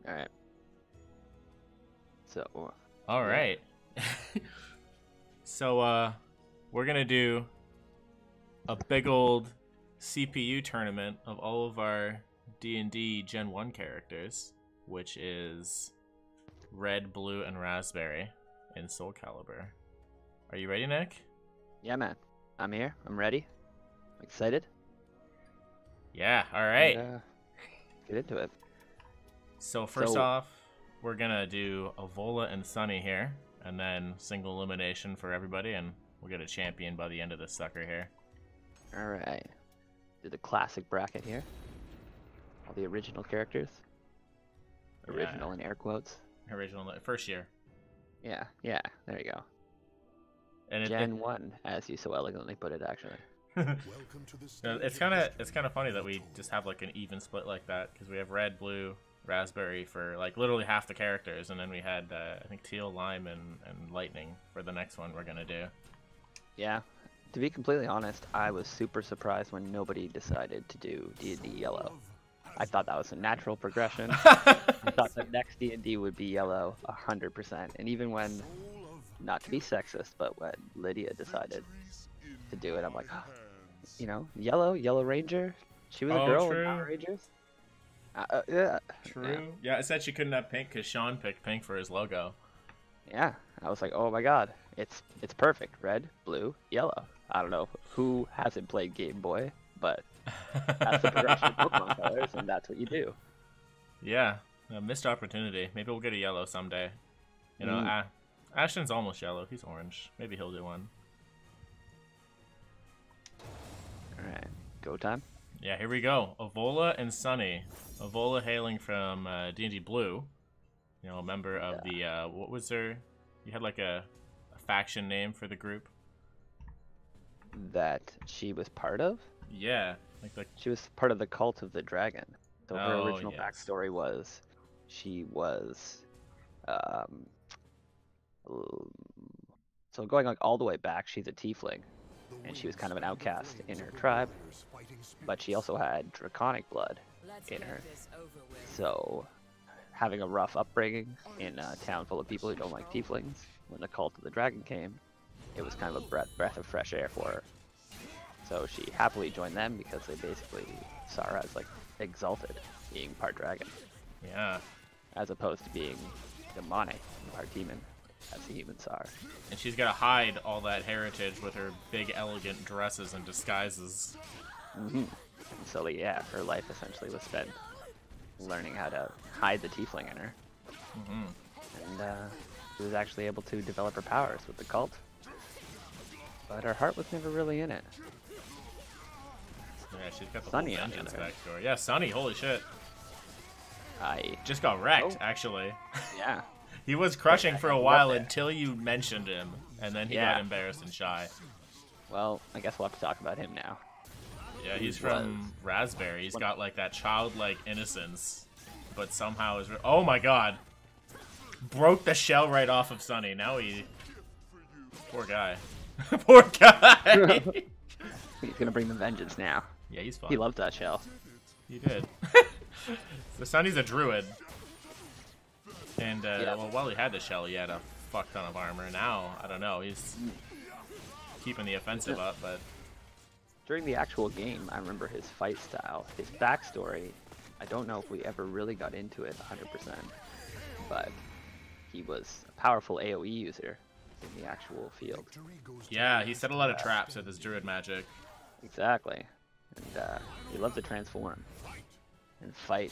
All right. So. All right. So we're gonna do a big old CPU tournament of all of our D&D Gen 1 characters, which is red, blue, and raspberry in Soul Calibur. Are you ready, Nick? Yeah, man. I'm here. I'm ready. I'm excited. Yeah. All right. Get into it. So first off, we're gonna do Ivola and Sunny here, and then single elimination for everybody, and we'll get a champion by the end of this sucker here. All right. Do the classic bracket here. All the original characters. Original in air quotes. Original first year. Yeah. There you go. And Gen 1, as you so elegantly put it, actually. It's kind of funny that we just have like an even split like that, because we have red, blue, raspberry for like literally half the characters, and then we had I think teal, lime, and lightning for the next one we're gonna do. Yeah. To be completely honest, I was super surprised when nobody decided to do D&D yellow. I thought that was a natural progression. I thought the next D&D would be yellow 100%. And even when, not to be sexist, but when Lydia decided to do it, I'm like, oh, you know, Yellow Ranger. She was a girl in Power Rangers. Yeah. True. Yeah, it said she couldn't have pink because Sean picked pink for his logo. Yeah, I was like, oh my god, it's perfect. Red, blue, yellow. I don't know who hasn't played Game Boy, but that's the progression of Pokemon colors, and that's what you do. Yeah, a missed opportunity. Maybe we'll get a yellow someday. You know, Ashton's almost yellow. He's orange. Maybe he'll do one. Alright, go time? Yeah, here we go. Ivola and Sunny. Ivola hailing from D&D Blue. You know, a member of the, what was there? You had like a faction name for the group? That she was part of? Yeah. She was part of the Cult of the Dragon. So her original backstory was she was so going like all the way back, she's a tiefling, and she was kind of an outcast in her tribe, but she also had draconic blood in her. So having a rough upbringing in a town full of people who don't like tieflings, when the Cult of the Dragon came, it was kind of a breath of fresh air for her. So she happily joined them because they basically saw her as like exalted, being part dragon. Yeah. As opposed to being demonic and part demon, as the humans are. And she's got to hide all that heritage with her big, elegant dresses and disguises. And so yeah, her life essentially was spent learning how to hide the tiefling in her. And she was actually able to develop her powers with the cult. But her heart was never really in it. Yeah, she's got the Sunny whole vengeance backstory. Yeah, Sunny, holy shit. I just got wrecked, actually. Yeah. He was crushing for a while until you mentioned him, and then he got embarrassed and shy. Well, I guess we'll have to talk about him now. Yeah, he's from Raspberry. He's got like that childlike innocence, but somehow is... Oh my god. Broke the shell right off of Sunny. Now he... Poor guy. Poor guy! He's gonna bring the vengeance now. Yeah, he's fine. He loved that shell. He did. So Sunny's a druid. And, well, while he had the shell, he had a fuck ton of armor. Now, I don't know, he's keeping the offensive up, but... During the actual game, I remember his fight style. His backstory, I don't know if we ever really got into it 100%, but he was a powerful AoE user in the actual field. Yeah, he set a lot of traps with his druid magic. Exactly. And he loved to transform and fight.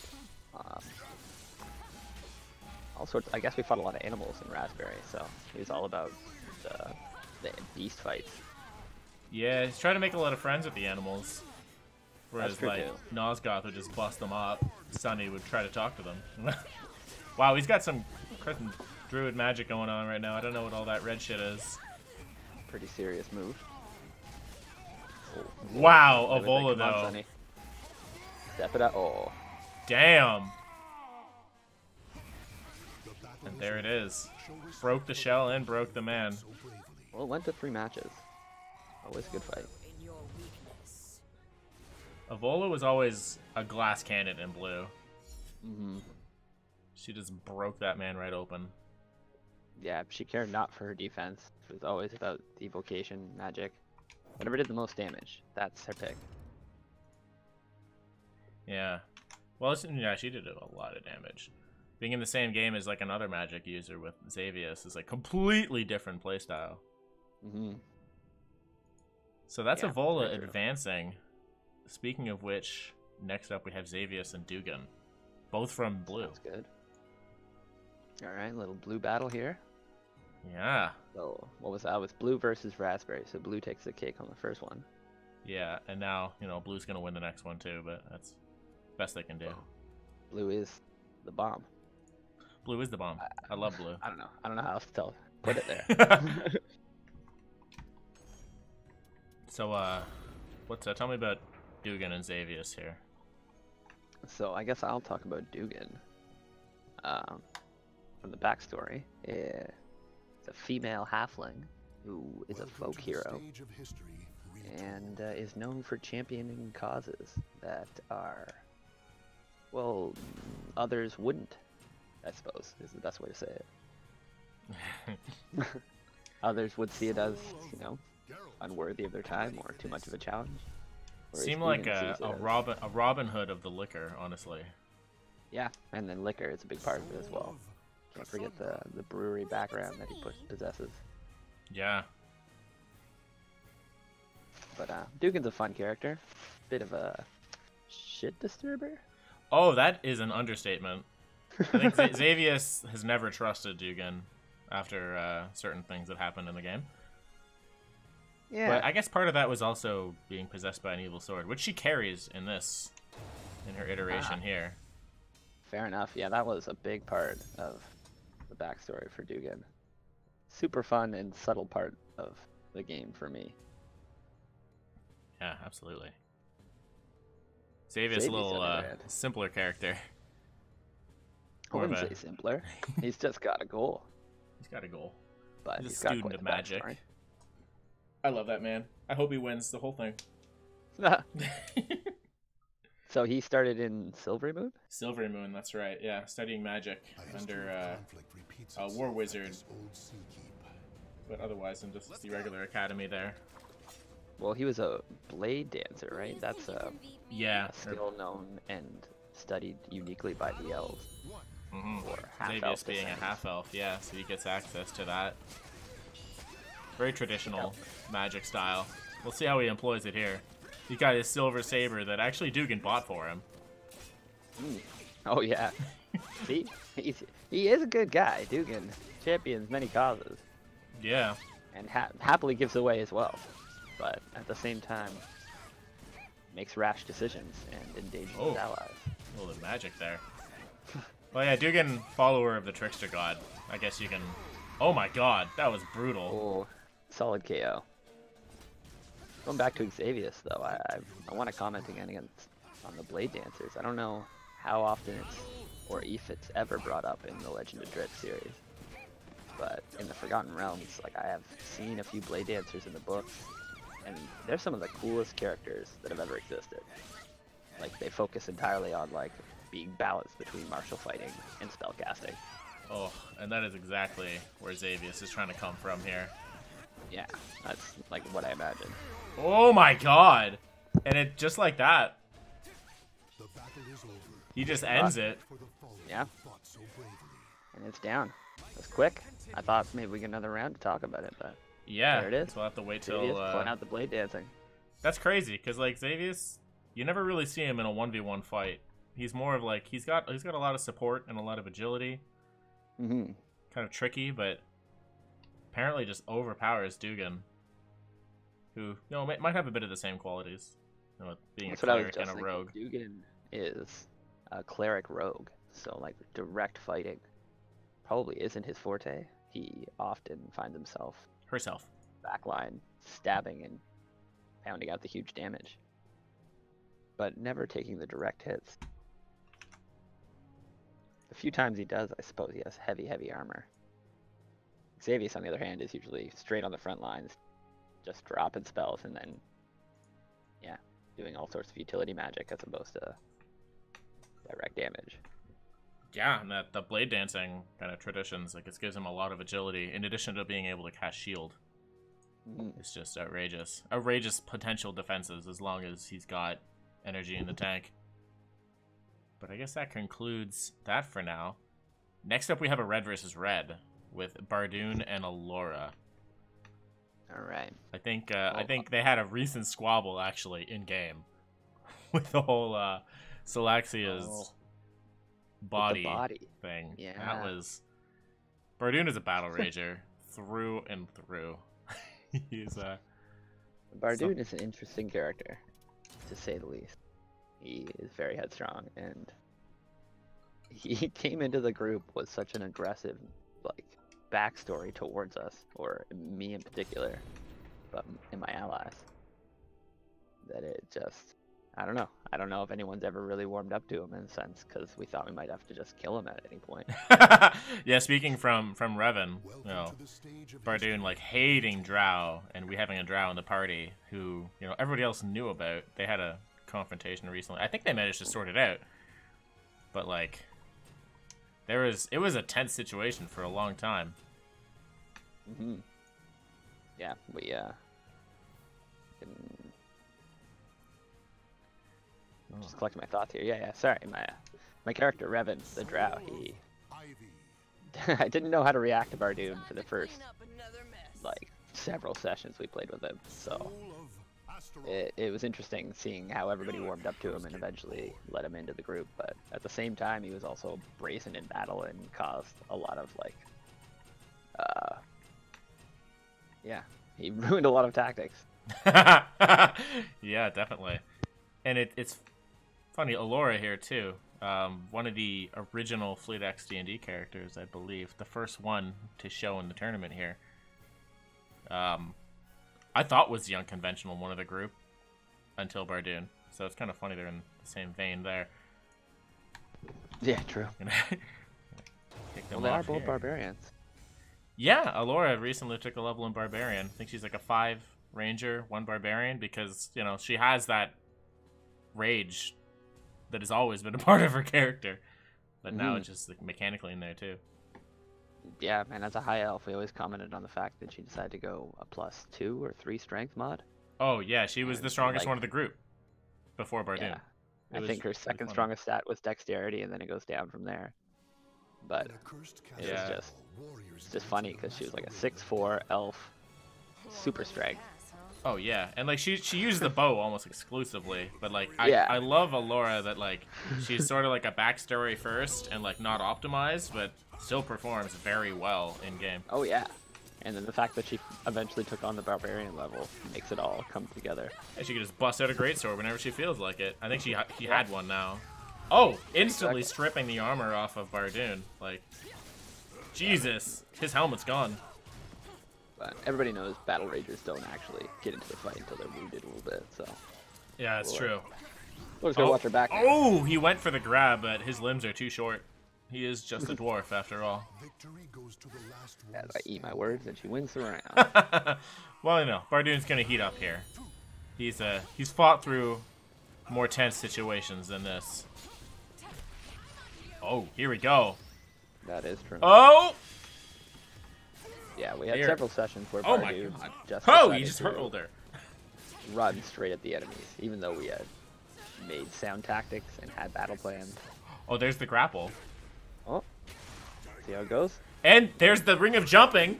All sorts. I guess we fought a lot of animals in Raspberry, so he was all about the beast fights. Yeah, he's trying to make a lot of friends with the animals. Whereas, like, Nozgoth would just bust them up. Sunny would try to talk to them. Wow, he's got some druid magic going on right now. I don't know what all that red shit is. Pretty serious move. Wow, Ivola though. Sunny. Step it up. Oh. Damn. And there it is. Broke the shell and broke the man. Well, it went to 3 matches. Always a good fight. Ivola was always a glass cannon in blue. She just broke that man right open. Yeah, she cared not for her defense. It was always about the evocation magic. Whatever did the most damage, that's her pick. Yeah. Well, yeah, she did a lot of damage. Being in the same game as like another magic user with Xavius is like completely different playstyle. Mm-hmm. So that's Yeah, Ivola very true. advancing. Speaking of which, next up we have Xavius and Doogan. Both from blue. That's good. Alright, little blue battle here. Yeah. So, what was that? It was blue versus raspberry, so blue takes the cake on the first one. Yeah, and now, you know, blue's gonna win the next one too, but that's the best they can do. Blue is the bomb. Blue is the bomb. I love blue. I don't know how else to put it there. So, tell me about Doogan and Xavius here. So I guess I'll talk about Doogan. From the backstory, it's a female halfling who is a folk hero and is known for championing causes that are, well, others wouldn't, I suppose, is the best way to say it. Others would see it as, you know, unworthy of their time or too much of a challenge. Seem like a Robin Hood of the liquor, honestly. Yeah, and then liquor is a big part of it as well. Can't forget the brewery background that he possesses. Yeah. But Doogan's a fun character. Bit of a shit disturber. Oh, that is an understatement. I think Xavius has never trusted Doogan after certain things that happened in the game. Yeah. But I guess part of that was also being possessed by an evil sword, which she carries in her iteration here. Fair enough. Yeah, that was a big part of the backstory for Doogan. Super fun and subtle part of the game for me. Yeah, absolutely. Xavius, a little simpler character. I wouldn't say simpler. He's just got a goal. He's got a goal. But he's a student of magic. Backstory. I love that man. I hope he wins the whole thing. So he started in Silvery Moon? Silvery Moon, that's right. Yeah, studying magic under a war wizard. But otherwise in just the regular academy there. Well, he was a blade dancer, right? That's a skill known and studied uniquely by the elves. Mm-hmm. Or half-elf Xavius being a half-elf, yeah, so he gets access to that. Very traditional magic style. We'll see how he employs it here. He got his silver saber that actually Doogan bought for him. Oh yeah. See, he is a good guy. Doogan champions many causes. Yeah. And happily gives away as well, but at the same time makes rash decisions and endangers his allies. A little bit of magic there. Well, yeah, Doogan, follower of the trickster god. I guess you can. Oh my god, that was brutal. Oh, solid KO. Going back to Xavius, though, I want to comment again on the Blade Dancers. I don't know how often it's, or if it's ever brought up in the Legend of Dread series, but in the Forgotten Realms, like, I have seen a few Blade Dancers in the books, and they're some of the coolest characters that have ever existed. Like, they focus entirely on, like, being balanced between martial fighting and spellcasting. Oh, and that is exactly where Xavius is trying to come from here. Yeah, that's like what I imagined. Oh my god! And it just like that. He just ends it. Yeah. And it's down. That's quick. I thought maybe we get another round to talk about it, but yeah, there it is. So we'll have to wait till pulling out the blade dancing. That's crazy, because like Xavius, you never really see him in a 1v1 fight. He's more of like he's got a lot of support and a lot of agility. Mm-hmm. Kind of tricky, but apparently just overpowers Doogan, who might have a bit of the same qualities, being a cleric and a rogue. Doogan is a cleric rogue, so like direct fighting probably isn't his forte. He often finds himself backline stabbing and pounding out the huge damage, but never taking the direct hits. The few times he does, I suppose he has heavy armor. Xavius, on the other hand, is usually straight on the front lines, just dropping spells and then, yeah, doing all sorts of utility magic as opposed to direct damage. Yeah, and the blade dancing kind of traditions, like, it gives him a lot of agility, in addition to being able to cast shield. It's just outrageous. Outrageous potential defenses, as long as he's got energy in the tank. But I guess that concludes that for now. Next up, we have a red versus red, with Barrduun and Ehlora. Alright. I think they had a recent squabble, actually, in-game. With the whole Syllaxia's body thing. Yeah. That was... Barrduun is a battle rager through and through. He's Barrduun is an interesting character, to say the least. He is very headstrong, and he came into the group with such an aggressive, like, backstory towards us, or me in particular, but in my allies, that it just... I don't know. I don't know if anyone's ever really warmed up to him in a sense, because we thought we might have to just kill him at any point. Yeah, speaking from Revan, you know, Barrduun like hating Drow, and we having a Drow in the party who, you know, everybody else knew about. They had a confrontation recently. I think they managed to sort it out, but like, it was a tense situation for a long time. Yeah, we just collecting my thoughts here. Yeah, sorry. My character, Revan, the Drow, he... I didn't know how to react to Barrduun for the first, like, several sessions we played with him, so... It was interesting seeing how everybody warmed up to him and eventually let him into the group, but at the same time, he was also brazen in battle and caused a lot of, like... yeah, he ruined a lot of tactics. Yeah, definitely. And it's funny, Ehlora here too. One of the original Fleet X D&D characters, I believe. The first one to show in the tournament here. I thought was the unconventional one of the group until Barrduun. So it's kind of funny they're in the same vein there. Yeah, true. Well, they are both barbarians. Yeah, Ehlora recently took a level in Barbarian. I think she's like a 5 Ranger, 1 Barbarian, because, you know, she has that rage that has always been a part of her character, but now it's just like mechanically in there too. Yeah, and as a high elf, we always commented on the fact that she decided to go a +2 or 3 strength mod. Oh yeah, she was the strongest one of the group before Barrduun. Yeah, I think her second strongest stat was dexterity, and then it goes down from there. But it was just funny because she was like a 6'4" elf, super strength. Oh yeah, and like she used the bow almost exclusively, but like I love Ehlora that like she's sort of like a backstory first and like not optimized, but still performs very well in game. Oh yeah, and then the fact that she eventually took on the barbarian level makes it all come together. And she can just bust out a greatsword whenever she feels like it. I think she had one now. Oh, instantly stripping the armor off of Barrduun. Like, Jesus, his helmet's gone. But everybody knows battle ragers don't actually get into the fight until they're wounded a little bit, so... Yeah, that's true. We'll just go watch her back now. Oh, he went for the grab, but his limbs are too short. He is just a dwarf, after all. As I eat my words, and she wins the round. Well, you know, Barrduun's gonna heat up here. He's fought through more tense situations than this. Oh, here we go. That is true. Oh! Yeah, we had several sessions where Barrduun he just hurled her. Run straight at the enemies, even though we had made sound tactics and had battle plans. Oh, there's the grapple. Oh, see how it goes? And there's the ring of jumping.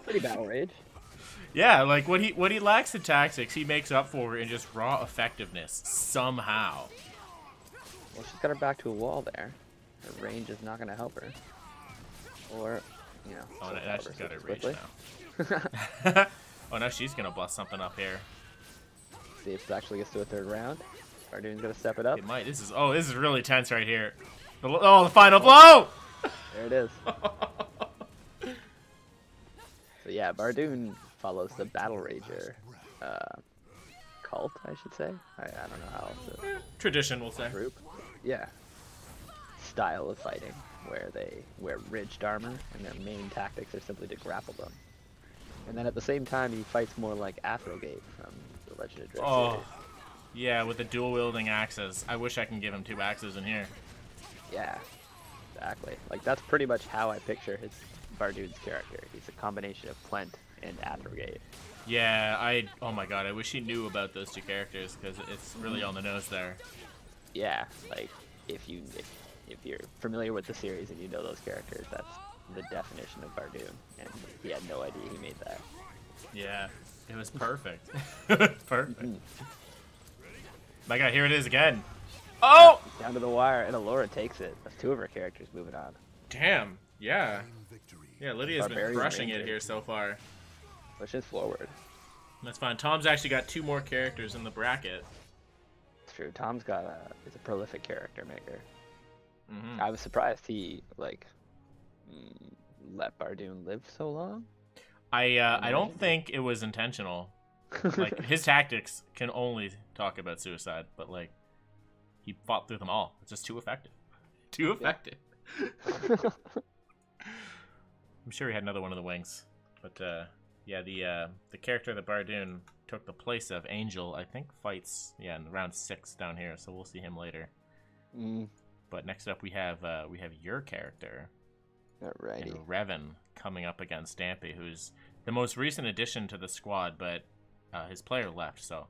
Pretty battle rage. Yeah, like what he lacks in tactics, he makes up for in just raw effectiveness somehow. Well, she's got her back to a wall there. Her range is not going to help her. Or, you know. Oh, now she's got her range now. Oh, now she's going to bust something up here. See if it actually gets to a third round. Barrduun's going to step it up. It might. This is really tense right here. The final blow! There it is. So yeah, Barrduun follows the Battle Rager cult, I should say. I don't know how else to... Tradition, we'll say. Group. Yeah. Style of fighting, where they wear ridged armor, and their main tactics are simply to grapple them. And then at the same time, he fights more like Athrogate from the Legend of Dread series. Yeah, with the dual wielding axes. I wish I can give him 2 axes in here. Yeah, exactly. Like that's pretty much how I picture his Barrduun's character. He's a combination of Plent and Athergate. Yeah, oh my god, I wish he knew about those 2 characters because it's really on the nose there. Yeah, like if you're familiar with the series and you know those characters, that's the definition of Barrduun, and he had no idea he made that. Yeah, it was perfect. Perfect. My god, here it is again. Oh! Down to the wire, and Ehlora takes it. That's 2 of her characters moving on. Damn, yeah. Yeah, Lydia's been Barbarian crushing Ranger. it here so far. Pushes forward. That's fine. Tom's actually got 2 more characters in the bracket. It's true. Tom's is a prolific character maker. I was surprised he let Barrduun live so long. I don't think it was intentional. Like his tactics can only talk about suicide, but like he fought through them all. It's just too effective. Too effective. Yeah. I'm sure he had another one of the wings, but yeah, the character that Barrduun took the place of, Aengil, I think fights in round 6 down here, so we'll see him later. But next up we have your character, Alrighty. Revan, coming up against Dampe, who's the most recent addition to the squad, but his player left, so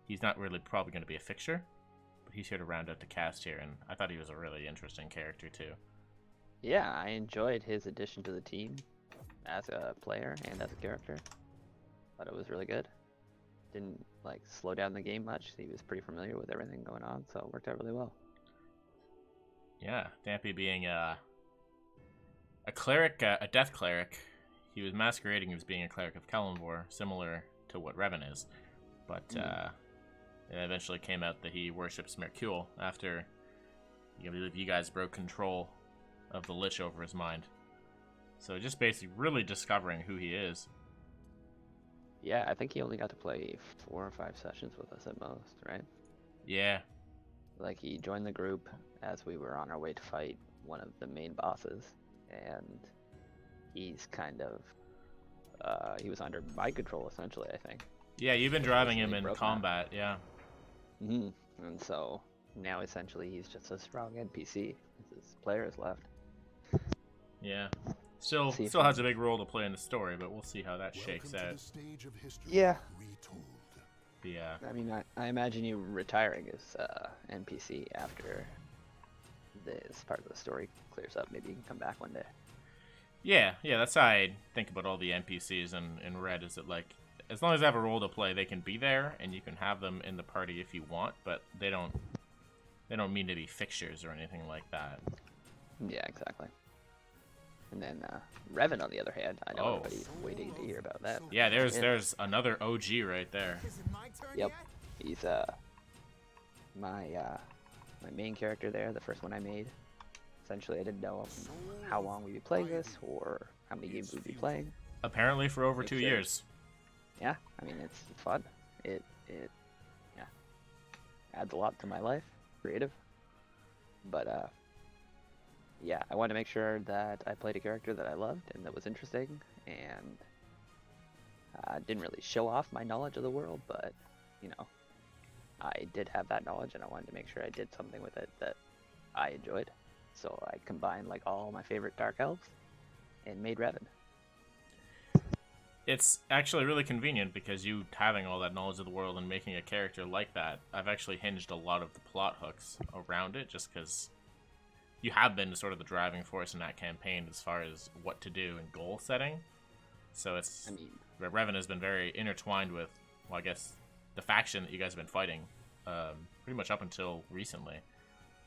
he's not really probably going to be a fixture, but he's here to round out the cast here, and I thought he was a really interesting character too. Yeah, I enjoyed his addition to the team as a player and as a character. Thought it was really good. Didn't slow down the game much. He was pretty familiar with everything going on, so it worked out really well. Yeah, Dampe being a cleric, a death cleric. He was masquerading as being a cleric of Kalimvor, similar to what Revan is, but it eventually came out that he worships Mercule after you guys broke control of the Lich over his mind. So just basically really discovering who he is. Yeah, I think he only got to play 4 or 5 sessions with us at most, right? Yeah. Like he joined the group as we were on our way to fight one of the main bosses, and he's kind of he was under my control essentially, I think. Yeah, you've been driving him in combat, yeah. And so now essentially he's just a strong NPC. His players left. Yeah. Still has a big role to play in the story, but we'll see how that shakes out. Yeah. Yeah. I mean, I imagine you retiring as NPC after this part of the story clears up. Maybe you can come back one day. Yeah, that's how I think about all the NPCs in Red, is that as long as they have a role to play, they can be there, and you can have them in the party if you want, but they don't mean to be fixtures or anything like that. Yeah, exactly. And then Revan, on the other hand, I know everybody's waiting to hear about that. Yeah, there's another OG right there. Yep, he's my main character there, the first one I made. Essentially, I didn't know how long we'd be playing this or how many games we'd be playing. Apparently for over 2 years. Yeah, I mean it's fun. It adds a lot to my life, creative. But yeah, I wanted to make sure that I played a character that I loved and that was interesting, and didn't really show off my knowledge of the world, but I did have that knowledge, and I wanted to make sure I did something with it that I enjoyed. So I combined all my favorite dark elves and made Revan. It's actually really convenient because you having all that knowledge of the world and making a character like that, I've actually hinged a lot of the plot hooks around it, just because you have been sort of the driving force in that campaign as far as what to do and goal setting. So Revan has been very intertwined with, well, I guess, the faction that you guys have been fighting pretty much up until recently,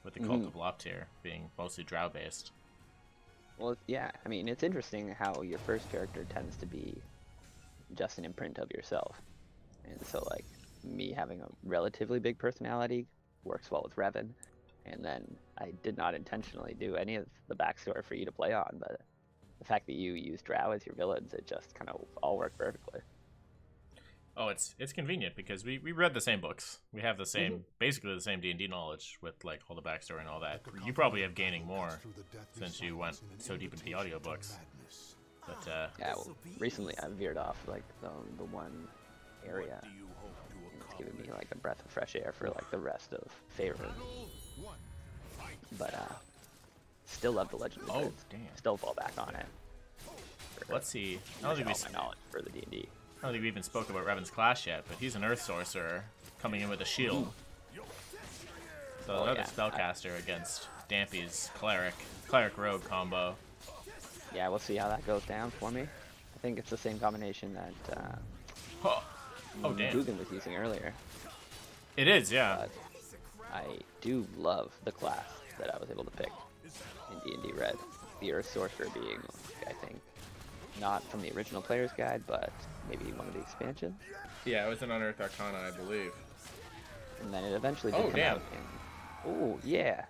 with the Cult of Loptir being mostly Drow based. Well, yeah, I mean, it's interesting how your first character tends to be just an imprint of yourself. And so, me having a relatively big personality works well with Revan. And then I did not intentionally do any of the backstory for you to play on, but the fact that you use Drow as your villains, it just kind of all worked perfectly. Oh, it's convenient because we read the same books. We have the same, basically the same D&D knowledge with all the backstory and all that. You probably have gaining more since you went so deep into the audiobooks. But yeah, well, recently I veered off the one area giving me like a breath of fresh air for like the rest of favor. But still love the Legend of the Oh, Grids. damn. Still fall back on it. Let's see. I don't think all my knowledge for the D&D. I don't think we even spoke about Revan's class yet, but he's an Earth Sorcerer coming in with a shield. So another spellcaster against Dampe's Cleric Rogue combo. Yeah, we'll see how that goes down for me. I think it's the same combination that Oh damn. Doogan was using earlier. It is, yeah. But I do love the class that I was able to pick in D&D Red. The Earth Sorcerer being, I think, not from the original player's guide, but maybe one of the expansions. Yeah, it was an Unearthed Arcana, I believe. And then it eventually did come out in... Oh, yeah.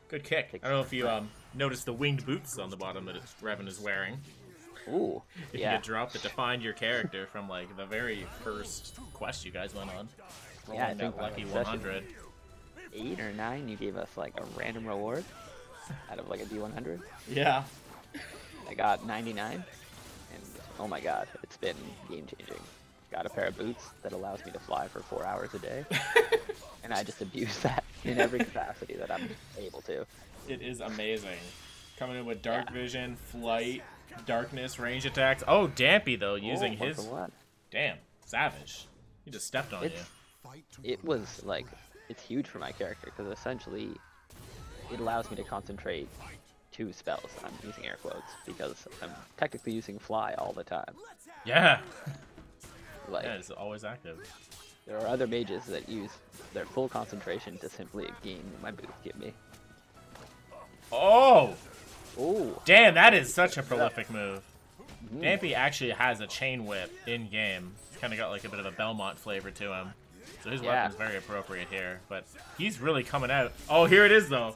Good kick. I don't know if you noticed the winged boots on the bottom that Revan is wearing. Ooh, If yeah. you could drop it to find your character from like the very first quest you guys went on. Yeah, I Rolling think that lucky like session 100. 8 or 9, you gave us like a random reward out of like a D100. Yeah. I got 99, and oh my god, it's been game-changing. Got a pair of boots that allows me to fly for 4 hours a day, and I just abuse that in every capacity that I'm able to. It is amazing. Coming in with dark vision, flight, darkness, range attacks. Oh, Dampe though, using his... What? Damn, savage. He just stepped on you. It was like, it's huge for my character, because essentially it allows me to concentrate 2 spells. I'm using air quotes, because I'm technically using fly all the time. Yeah. Like, Yeah, it's always active. there are other mages that use their full concentration to simply gain my boots give me. Oh! Oh! Damn, that is such a prolific move. Dampe actually has a chain whip in-game. Kind of got like a bit of a Belmont flavor to him. So his weapon's very appropriate here. But he's really coming out. Oh, here it is, though.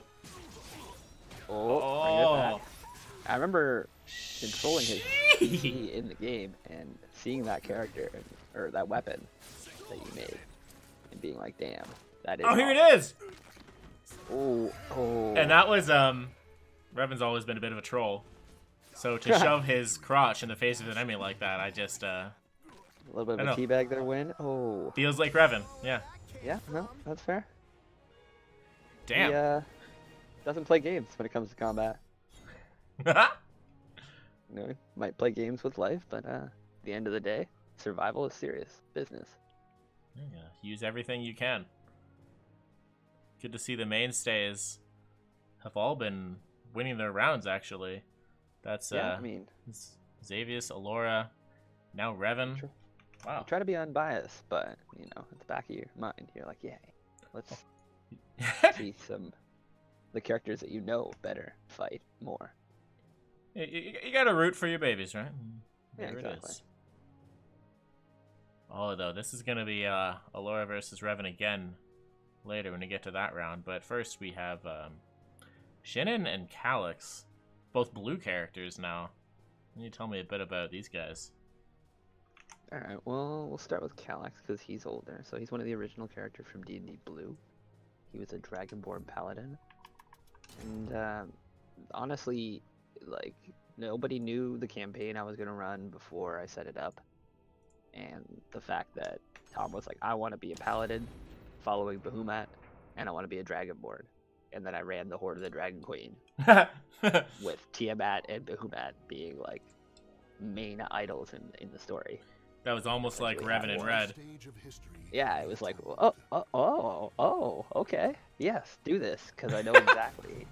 Oh! Bring it back. I remember controlling his PC in the game and seeing that character, or that weapon that you made, and being like, damn, that is Oh, here awesome. it is! Oh. And that was, Revan's always been a bit of a troll. So to shove his crotch in the face of an enemy like that, I just, A little bit of a teabag there, win. Oh. feels like Revan, yeah. Yeah, no, that's fair. Damn. He, doesn't play games when it comes to combat. You know, he might play games with life, but at the end of the day, survival is serious business. Yeah, use everything you can. Good to see the mainstays have all been winning their rounds, actually. That's, Yeah, I mean, Xavius, Ehlora, now Revan. Sure. Wow. you try to be unbiased, but, you know, at the back of your mind, you're like, yeah, let's see the characters that you know better fight more. You gotta root for your babies, right? Yeah, There exactly. it is. Oh, though, this is gonna be Ehlora versus Revan again later when we get to that round. But first we have Shinon and Callex, both blue characters now. Can you tell me a bit about these guys? Alright, well, we'll start with Callex, because he's older. So he's one of the original characters from D&D Blue. He was a Dragonborn Paladin. And, honestly, like, nobody knew the campaign I was going to run before I set it up. And the fact that Tom was like, I want to be a Paladin following Bahamut, and I want to be a Dragonborn. And then I ran the Horde of the Dragon Queen, with Tiamat and Bahamut being, like, main idols in the story. That was almost like Revan in Red. Yeah, it was like, okay, yes, do this, because I know exactly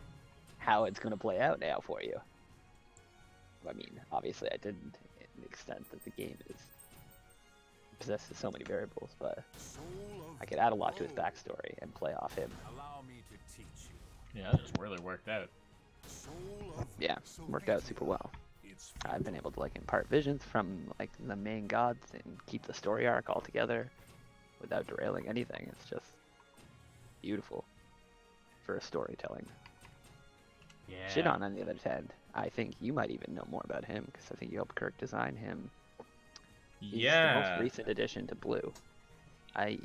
how it's going to play out now for you. I mean, obviously I didn't, in the extent that the game possesses so many variables, but I could add a lot to his backstory and play off him. Yeah, that just really worked out. Yeah, worked out super well. I've been able to like impart visions from like the main gods and keep the story arc all together without derailing anything. It's just beautiful for storytelling. Yeah. Shinon, on the other hand, I think you might even know more about him because I think you helped Kirk design him. He's the most recent addition to Blue. I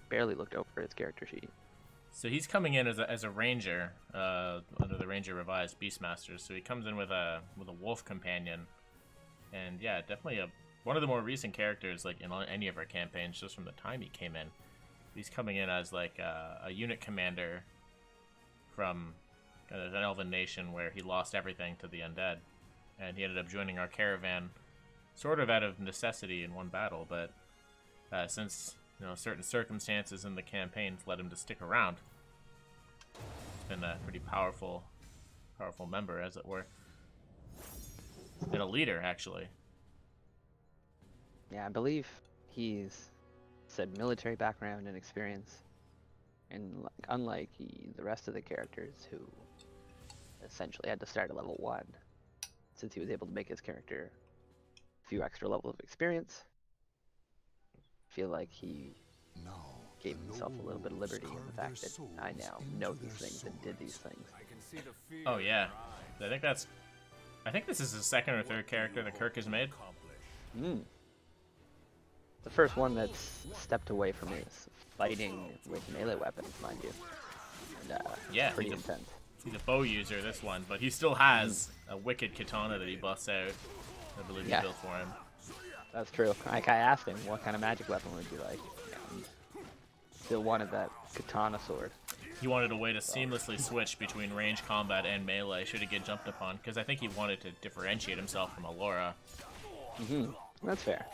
barely looked over his character sheet. So he's coming in as a ranger under the Ranger Revised Beastmasters. So he comes in with a wolf companion, and yeah, definitely one of the more recent characters like in any of our campaigns just from the time he came in. He's coming in as like a unit commander from an elven nation where he lost everything to the undead, and he ended up joining our caravan sort of out of necessity in one battle, but since certain circumstances in the campaigns led him to stick around, he's been a pretty powerful member, as it were, and a leader, actually. Yeah, I believe he's said military background and experience, and unlike the rest of the characters who essentially had to start at level 1, since he was able to make his character a few extra levels of experience, I feel like he gave himself a little bit of liberty in the fact that I now know these things and did these things. Oh yeah, I think this is the second or third character that Kirk has made. The first one that's stepped away from his fighting with melee weapons, mind you. And, yeah, pretty intense. He's a bow user, this one, but he still has a wicked katana that he busts out. I believe he built for him. That's true. Like, I asked him what kind of magic weapon would you like. And still wanted that katana sword. He wanted a way to seamlessly switch between range combat and melee should he get jumped upon, because I think he wanted to differentiate himself from Ehlora. That's fair.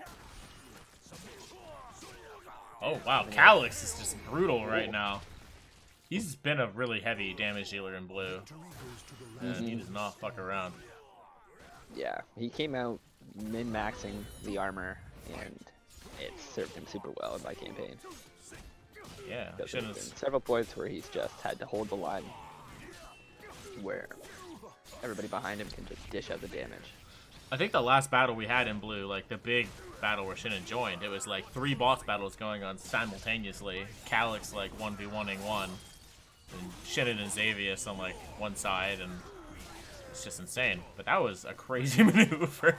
Oh wow, Callex is just brutal right now. He's been a really heavy damage dealer in blue, and he does not fuck around. Yeah, he came out min-maxing the armor, and it served him super well in my campaign. Yeah, there's been several points where he's just had to hold the line, where everybody behind him can just dish out the damage. I think the last battle we had in blue, like the big battle where Shinon joined, it was like 3 boss battles going on simultaneously. Callex like 1v1ing one, and Shinon and Xavius on like one side, and it's just insane. But that was a crazy maneuver.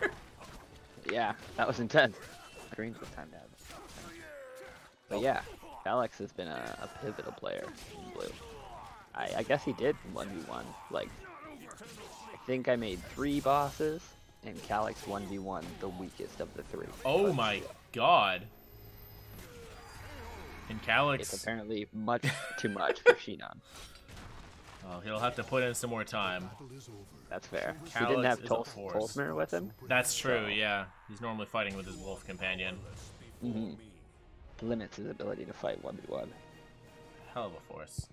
Yeah, that was intense. Green's the time to have it. But yeah, Callex has been a pivotal player in blue. I guess he did 1v1. Like, I think I made 3 bosses, and Callex 1v1 the weakest of the 3. Oh my god. And Callex... It's apparently much too much for Shinon. Well, he'll have to put in some more time. That's fair. Callex He didn't have Tolsmer with him? That's true, yeah. He's normally fighting with his wolf companion. Limits his ability to fight 1v1. Hell of a force.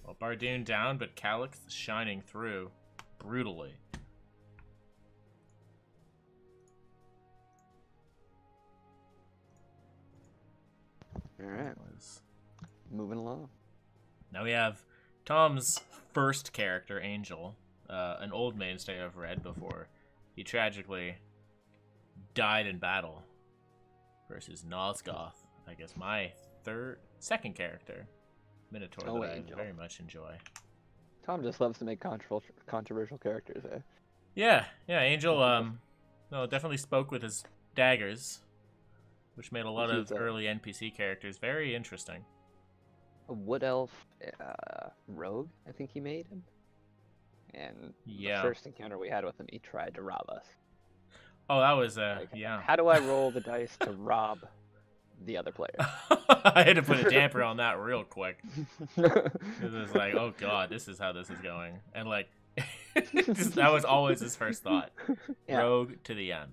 Well, Barrduun down, but Callex shining through brutally. Alright, moving along. Now we have Tom's first character, Aengil, an old mainstay of Red before he tragically died in battle, versus Nozgoth, I guess my second character, Minotaur, that I very much enjoy. Tom just loves to make controversial characters, eh? Yeah, Aengil, definitely spoke with his daggers, which made a lot of early NPC characters very interesting. A wood elf rogue, I think he made him. And the first encounter we had with him, he tried to rob us. Oh, that was How do I roll the dice to rob the other player? I had to put a damper on that real quick. It was like, oh god, this is how this is going, and like, that was always his first thought. Yeah. Rogue to the end.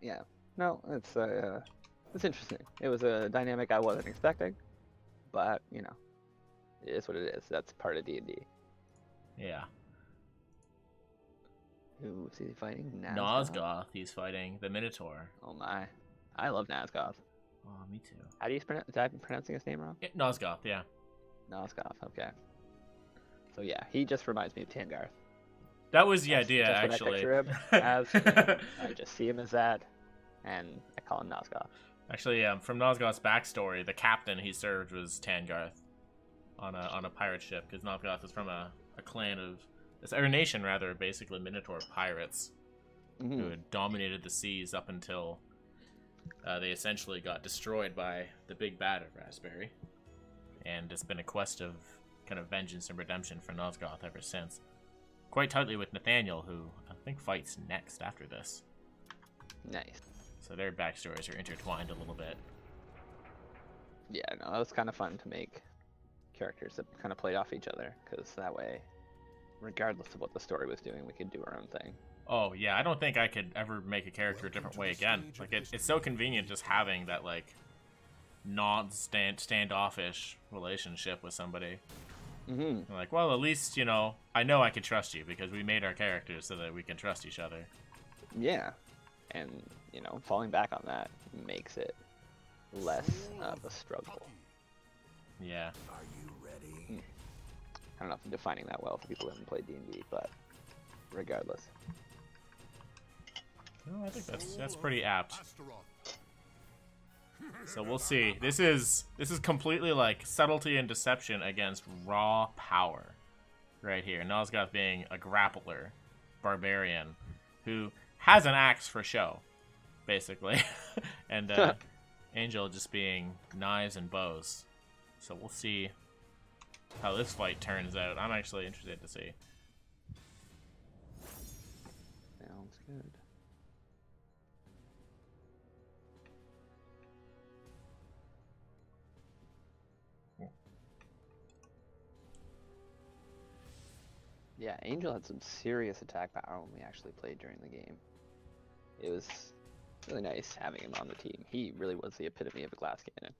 Yeah. No, it's interesting. It was a dynamic I wasn't expecting, but it is what it is. That's part of D&D. Yeah. Who is he fighting? Nozgoth. He's fighting the Minotaur. Oh my. I love Nozgoth. Oh, me too. How do you pronounce? Did I pronouncing his name wrong? Nozgoth, yeah. Nozgoth, okay. So yeah, he just reminds me of Tangarth. That was the idea, actually. I picture him as, I just see him as that, and I call him Nozgoth. Actually, from Nozgoth's backstory, the captain he served was Tangarth on a pirate ship, because Nozgoth is from a clan of, or a nation rather, basically Minotaur pirates, who had dominated the seas up until they essentially got destroyed by the big bad of Raspberry, and it's been a quest of kind of vengeance and redemption for Nozgoth ever since. Quite tightly with Nathaniel, who I think fights next after this. Nice. So their backstories are intertwined a little bit. Yeah, no, it was kind of fun to make characters that kind of played off each other, because that way, regardless of what the story was doing, we could do our own thing. Oh, yeah, I don't think I could ever make a character a different way again. Like, it's so convenient just having that, like, standoffish relationship with somebody. Mm-hmm. Like, well, at least, you know I can trust you because we made our characters so that we can trust each other. Yeah, and, you know, falling back on that makes it less of a struggle. Yeah. Are you ready? I don't know if I'm defining that well for people who haven't played D&D, but regardless. No, I think that's pretty apt. So we'll see. This is completely like subtlety and deception against raw power, right here. Nozgoth being a grappler, barbarian, who has an axe for show, basically, and Aengil just being knives and bows. So we'll see how this fight turns out. I'm actually interested to see. Sounds good. Yeah, Aengil had some serious attack power when we actually played during the game. It was really nice having him on the team. He really was the epitome of a glass cannon.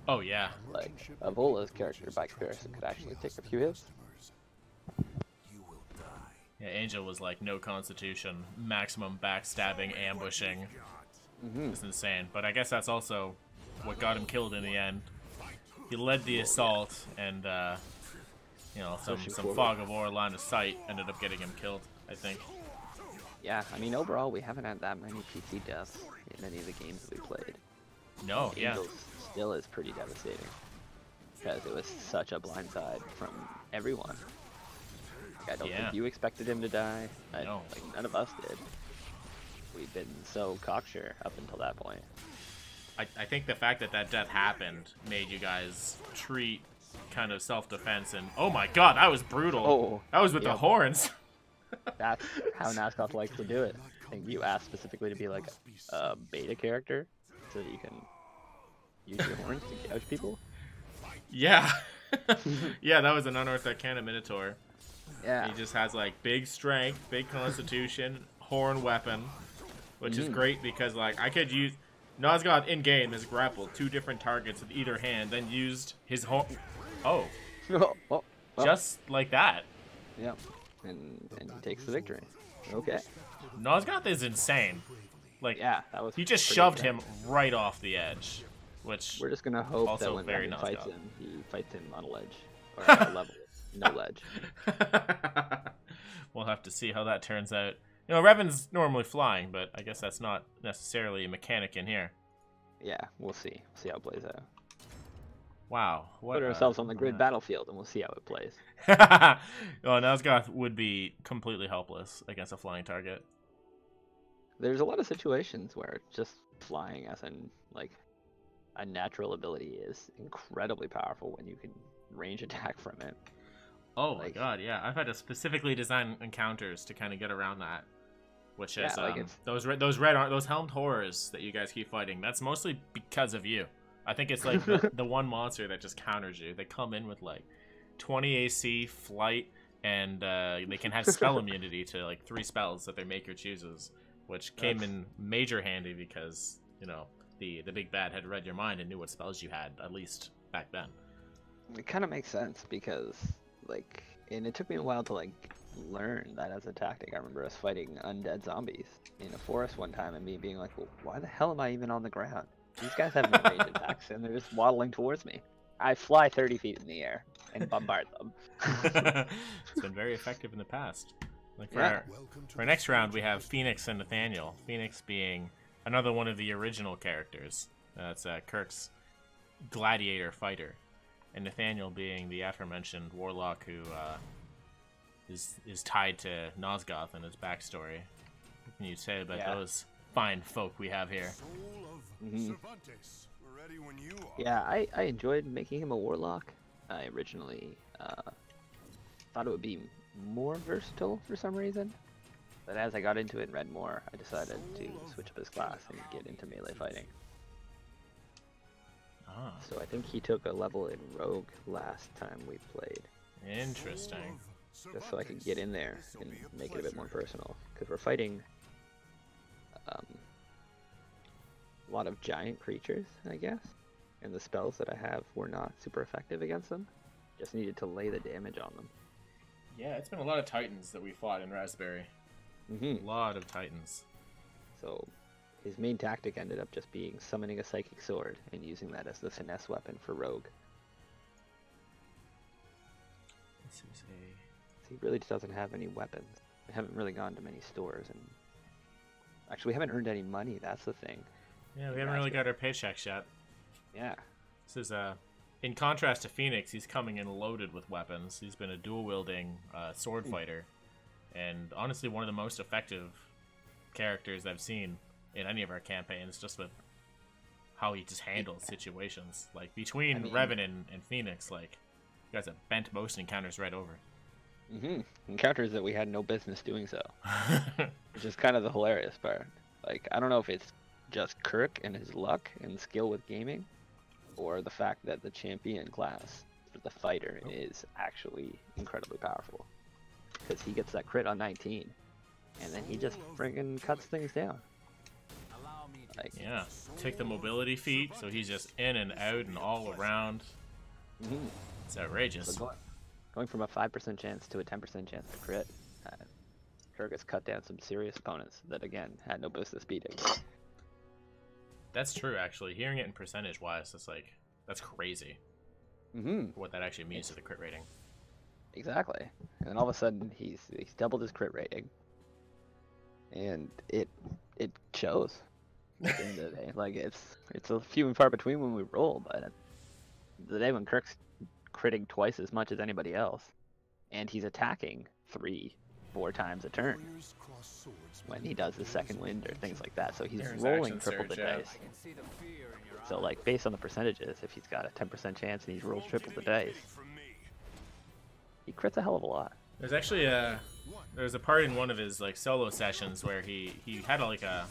Oh yeah. Like, Evola's character, by comparison, could actually take a few hits. Yeah, Aengil was like no constitution, maximum backstabbing, ambushing. It's insane. But I guess that's also what got him killed in the end. He led the assault, and you know, some fog of war line of sight ended up getting him killed, I think. Yeah, I mean, overall, we haven't had that many PC deaths in any of the games that we played. No, yeah. Aengil still is pretty devastating, because it was such a blindside from everyone. Like, I don't think you expected him to die. No. Like, none of us did. We've been so cocksure up until that point. I think the fact that death happened made you guys treat kind of self-defense and, oh my god, that was brutal. Oh, that was with the horns. That's how Nozgoth likes to do it. I think you asked specifically to be like a beta character so that you can use your horns to gouge people. Yeah. Yeah, that was an unorthodox cannon Minotaur. Yeah. He just has like big strength, big constitution, horn weapon, which is great because like I could use Nozgoth in game has grappled 2 different targets with either hand, then used his horn. Oh. Just like that. Yeah. And he takes the victory. Okay. Nozgoth is insane. Like, yeah, that was he just shoved him right off the edge, which we're just gonna hope also that when very Revan fights Nozgoth. him, he fights him on a ledge or at a level, no ledge. We'll have to see how that turns out. You know, Revan's normally flying, but I guess that's not necessarily a mechanic in here. Yeah, we'll see. We'll see how it plays out. Wow. Put ourselves on the grid battlefield, and we'll see how it plays. Well, Nozgoth would be completely helpless against a flying target. There's a lot of situations where just flying as in, like, a natural ability is incredibly powerful when you can range attack from it. Oh my god, yeah. I've had to specifically design encounters to kind of get around that. Which is, those helmed horrors that you guys keep fighting, that's mostly because of you. I think it's like the one monster that just counters you. They come in with like 20 AC, flight, and they can have spell immunity to like 3 spells that their maker chooses, which came in major handy because, you know, the big bad had read your mind and knew what spells you had, at least back then. It kind of makes sense because, like, and it took me a while to like learn that as a tactic. I remember us fighting undead zombies in a forest one time and me being like, well, why the hell am I even on the ground? These guys have no range attacks, and they're just waddling towards me. I fly 30 feet in the air and bombard them. It's been very effective in the past. Like for our next round, we have Pheoniix and Nathaniel. Pheoniix being another one of the original characters. That's Kirk's gladiator fighter, and Nathaniel being the aforementioned warlock who is tied to Nozgoth and his backstory. What can you say about those fine folk we have here? Yeah, I enjoyed making him a warlock. I originally thought it would be more versatile for some reason, but as I got into it and read more, I decided to switch up his class and get into melee fighting. Ah, So I think he took a level in Rogue last time we played. interesting. Just so I could get in there and make it a bit more personal. Because we're fighting a lot of giant creatures, I guess. And the spells that I have were not super effective against them. Just needed to lay the damage on them. Yeah, it's been a lot of Titans that we fought in Raspberry. Mm-hmm. A lot of Titans. So his main tactic ended up just being summoning a Psychic Sword and using that as the finesse weapon for Rogue. This is a... He really doesn't have any weapons. We haven't really gone to many stores, and actually we haven't earned any money. That's the thing. Yeah, we haven't really got our paychecks yet. Yeah. This is in contrast to Pheoniix, he's coming in loaded with weapons. He's been a dual-wielding sword fighter, and honestly one of the most effective characters I've seen in any of our campaigns, just with how he just handles situations. Like, between Revan and Pheoniix, like, you guys have bent most encounters right over. Mm-hmm. Encounters that we had no business doing so. Which is kind of the hilarious part. Like, I don't know if it's just Kirk and his luck and skill with gaming, or the fact that the champion class for the fighter is actually incredibly powerful. Because he gets that crit on 19, and then he just friggin' cuts things down. Like, yeah, take the mobility feat, so he's just in and out and all around. mm-hmm. It's outrageous. So going from a 5% chance to a 10% chance to crit, Kirk has cut down some serious opponents that, again, had no business beating. That's true, actually. Hearing it in percentage-wise, that's crazy. Mm-hmm. What that actually means to the crit rating. Exactly. And then all of a sudden, he's doubled his crit rating, and it shows. At the end of the day, like it's a few and far between when we roll, but the day when Kirk's critting twice as much as anybody else, and he's attacking 3-4 times a turn when he does his second wind or things like that. So he's rolling triple the dice. So like based on the percentages, if he's got a 10% chance and he rolls triple the dice, he crits a hell of a lot. There's actually there's a part in one of his like solo sessions where he had like a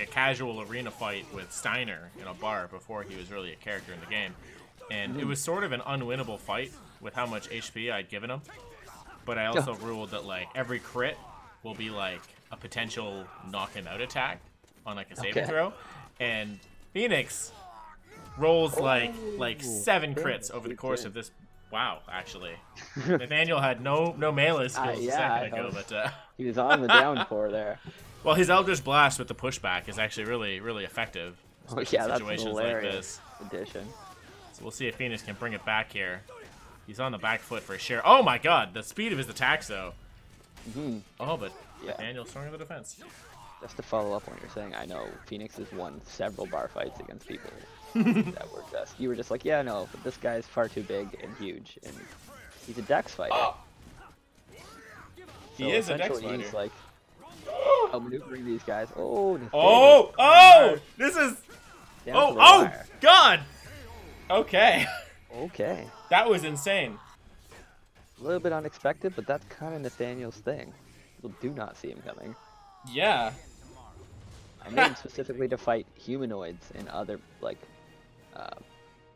casual arena fight with Steiner in a bar before he was really a character in the game. And it was sort of an unwinnable fight with how much HP I'd given him. But I also ruled that like every crit will be like a potential knock him out attack on like a saving throw. And Pheoniix rolls like 7 crits over the course of this. Wow, actually. Nathaniel had no melee skills a second ago, but he was on the downpour there. Well, his Eldritch Blast with the pushback is actually really, really effective. Oh yeah, that's situations hilarious like this. addition. So we'll see if Pheoniix can bring it back here. He's on the back foot for sure. Oh my god, the speed of his attacks though. Mm-hmm. Oh, but Nathaniel's throwing the defense. Just to follow up on what you're saying, I know Pheoniix has won several bar fights against people that were just, you were just like, yeah, no, but this guy's far too big and huge, and he's a dex fighter. Oh. So He is a dex essentially fighter. he's like outmaneuvering these guys. Oh, this is... down to the Oh, wire. god! Okay. Okay. That was insane. A little bit unexpected, but that's kind of Nathaniel's thing. People do not see him coming. Yeah. I made him specifically to fight humanoids and other, like,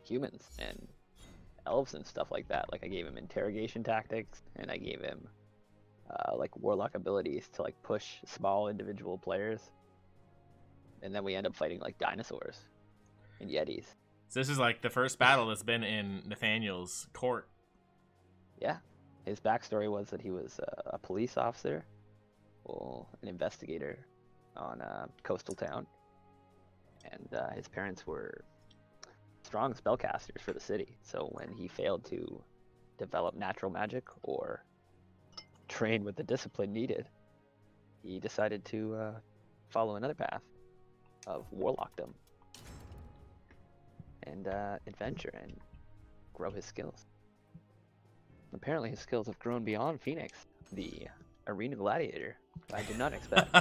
humans and elves and stuff like that. Like, I gave him interrogation tactics, and I gave him, like, warlock abilities to, like, push small individual players. And then we end up fighting, like, dinosaurs and yetis. So this is, like, the first battle that's been in Nathaniel's court. Yeah. His backstory was that he was a police officer, well, an investigator on a coastal town, and his parents were strong spellcasters for the city. So when he failed to develop natural magic or train with the discipline needed, he decided to follow another path of warlockdom and adventure and grow his skills. Apparently his skills have grown beyond Pheoniix, the arena gladiator. I did not expect.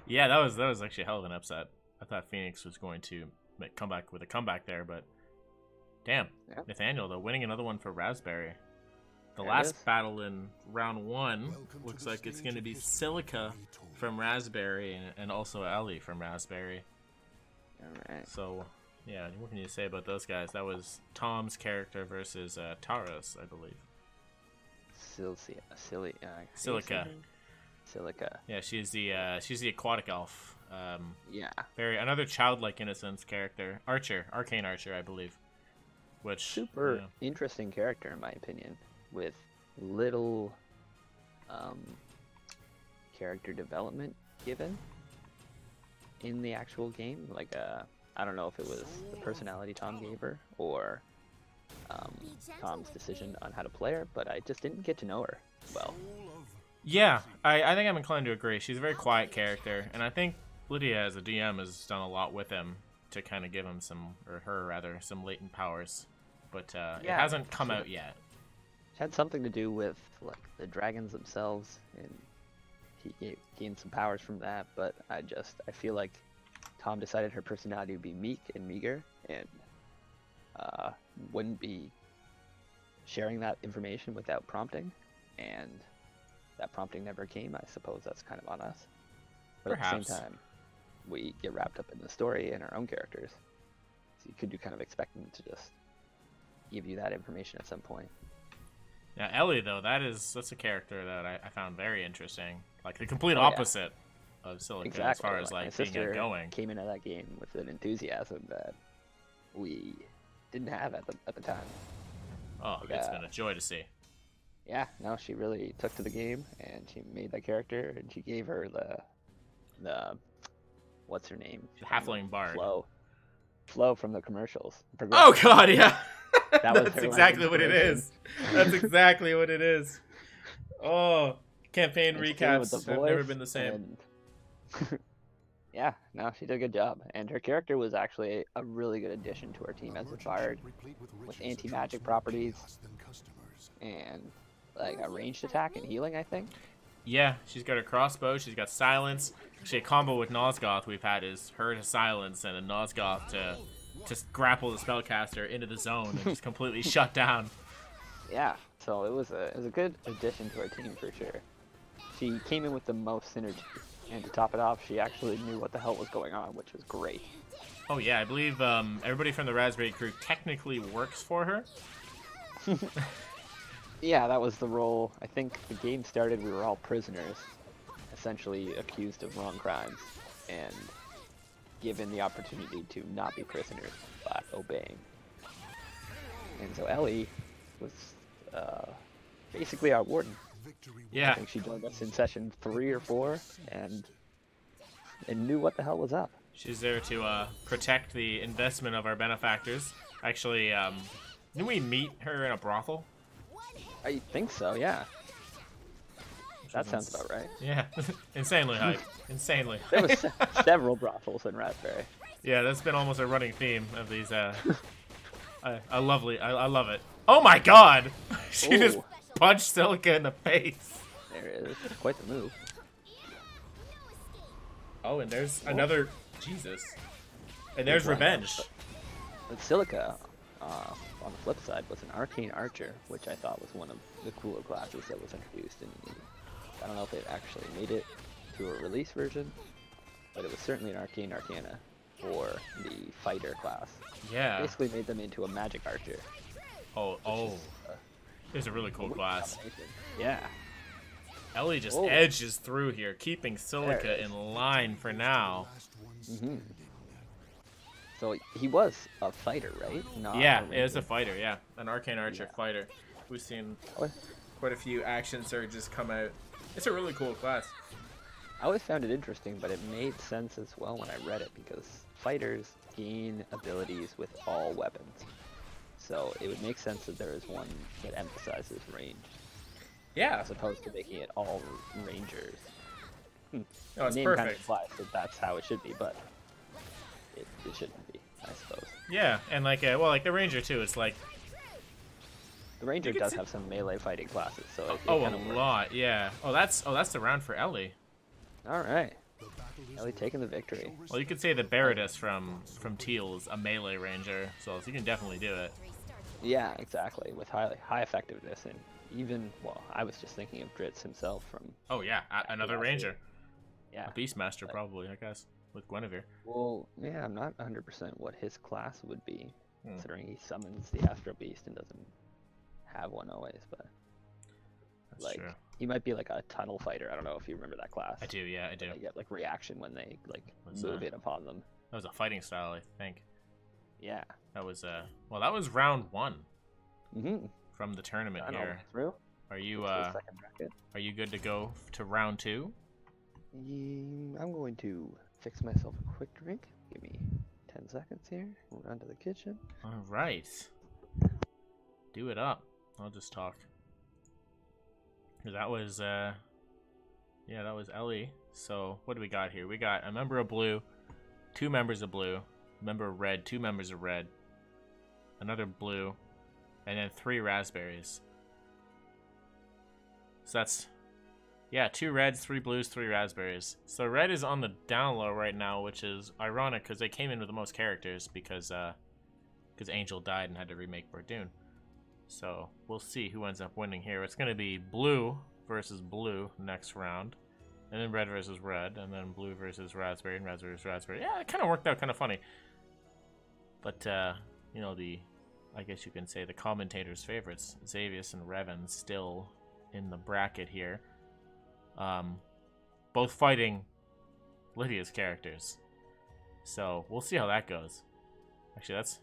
Yeah, that was actually a hell of an upset. I thought Pheoniix was going to make comeback with a comeback there, but damn, Nathaniel though winning another one for Raspberry. The last battle in round 1 looks like it's going to be Syllica from Raspberry and also Ellie from Raspberry. All right. So Yeah, what can you say about those guys? That was Tom's character versus Taros, I believe. Syllica. Syllica. Yeah, she's the aquatic elf. Yeah. Another childlike innocence character, arcane archer, I believe. Which super interesting character in my opinion, with little character development given in the actual game. Like I don't know if it was the personality Tom gave her or Tom's decision on how to play her, but I just didn't get to know her well. Yeah, I think I'm inclined to agree. She's a very quiet character, and I think Lydia as a DM has done a lot with him to kind of give him some latent powers, but it hasn't come out yet. It had something to do with like the dragons themselves, and he gained some powers from that, but I feel like Tom decided her personality would be meek and meager, and wouldn't be sharing that information without prompting, and that prompting never came. I suppose that's kind of on us. But Perhaps. At the same time, we get wrapped up in the story and our own characters, so you could kind of expect them to just give you that information at some point. Now Ellie, though, that's a character that I found very interesting. Like the complete opposite of Syllica, exactly. as far as like being outgoing. Came into that game with an enthusiasm that we didn't have at the time. Oh, it's been a joy to see. Yeah, no, she really took to the game, and she made that character, and she gave her the what's her name? The halfling bard. Flo from the commercials. Oh God, yeah. That's exactly what it is. That's exactly what it is. Oh, campaign recaps have never been the same. Yeah, no, she did a good job, and her character was actually a really good addition to our team as a bard, with anti-magic properties and like a ranged attack and healing, I think. Yeah, she's got her crossbow, she's got silence. Actually, a combo with Nozgoth we've had is her to silence and a Nozgoth to just grapple the spellcaster into the zone and just completely shut down. Yeah, so it was a good addition to our team for sure. She came in with the most synergy, and to top it off, she actually knew what the hell was going on, which was great. Oh yeah, I believe everybody from the Raspberry crew technically works for her. Yeah, that was the role. I think the game started, we were all prisoners, essentially accused of wrong crimes, and given the opportunity to not be prisoners by obeying. And so Ellie was basically our warden. Yeah. I think she joined us in session 3 or 4 and knew what the hell was up. She's there to protect the investment of our benefactors. Actually, didn't we meet her in a brothel? I think so, yeah. That sounds about right. Yeah, insanely hype. Insanely. There was several brothels in Raspberry. Yeah, that's been almost a running theme of these. I love it. Oh my God! She just punched Syllica in the face. There it is. Quite the move. Oh, and there's another. Jesus. And there's revenge. But Syllica, on the flip side, was an arcane archer, which I thought was one of the cooler classes that was introduced in the game. I don't know if it actually made it to a release version, but it was certainly an arcane arcana for the fighter class. Yeah. Basically made them into a magic archer. It's a really cool class. Yeah. Ellie just edges through here, keeping Syllica in line for now. Mm-hmm. So he was a fighter, right? Yeah, it was a fighter, yeah. An arcane archer fighter. We've seen quite a few action surges come out. It's a really cool class. I always found it interesting, but it made sense as well when I read it, because fighters gain abilities with all weapons. So it would make sense that there is one that emphasizes range. Yeah. As opposed to making it all rangers. No, it's name perfect. kind of implies that that's how it should be, but it shouldn't be, I suppose. Yeah, and like the ranger too. It's like the ranger does have some melee fighting classes, so it a kind of lot, yeah. Oh, that's the round for Ellie. All right, Ellie taking the victory. Well, you could say that Barrduun from Teal is a melee ranger, so you can definitely do it. Yeah, exactly, with high effectiveness, and even I was just thinking of Dritz himself from. Oh yeah, another ranger. Yeah, a Beastmaster probably, I guess. with Guinevere. Well, yeah, I'm not 100% what his class would be, considering he summons the Astro Beast and doesn't have one always, but That's like true. he might be like a tunnel fighter. I don't know if you remember that class. I do, yeah, I do. They get like reaction when they like Was, move in upon them. That was a fighting style, I think. Yeah. That was well, that was round 1 from the tournament here. Through. Are you Second bracket. Are you good to go to round 2? I'm going to fix myself a quick drink. Give me 10 seconds here. We'll run to the kitchen. All right. Do it up. I'll just talk. That was yeah, that was Ellie. So what do we got here? We got a member of blue, 2 members of blue, a member of red, 2 members of red, another blue, and then 3 raspberries. So that's, yeah, 2 reds, 3 blues, 3 raspberries. So red is on the down low right now, which is ironic because they came in with the most characters because Aengil died and had to remake Barrduun. So we'll see who ends up winning here. It's going to be blue versus blue next round, and then red versus red, and then blue versus raspberry and raspberry versus raspberry. Yeah, it kind of worked out kind of funny. But you know, I guess you can say the commentators' favorites, Xavius and Revan, still in the bracket here. Both fighting Lydia's characters. So we'll see how that goes. Actually, that's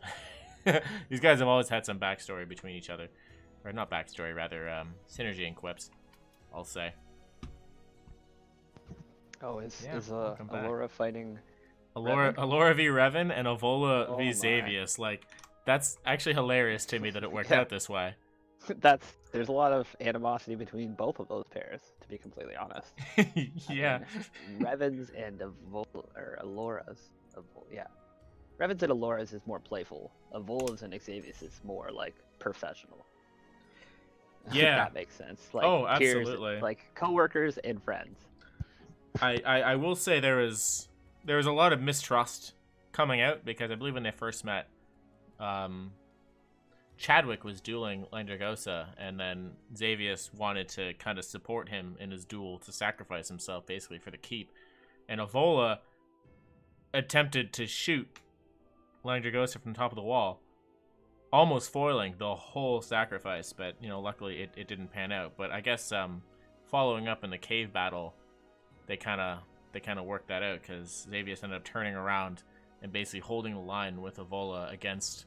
these guys have always had some backstory between each other, or not backstory, rather synergy and quips, I'll say. Oh, is Ehlora fighting? Ehlora v Revan and Ivola v my. Xavius. Like, that's actually hilarious to me that it worked out this way. There's a lot of animosity between both of those pairs, to be completely honest. Yeah. Revan's and Elora's. Yeah. Revan's and Elora's is more playful. Evola's and Xavius is more like professional. Yeah. That makes sense. Like, oh, peers, absolutely. like coworkers and friends. I will say there was a lot of mistrust coming out because I believe when they first met, Chadwick was dueling Landragosa, and then Xavius wanted to kind of support him in his duel to sacrifice himself basically for the keep. And Evola attempted to shoot Landragosa from the top of the wall, almost foiling the whole sacrifice, but you know, luckily it didn't pan out. But I guess following up in the cave battle, they kind of worked that out because Xavius ended up turning around and basically holding the line with Evola against,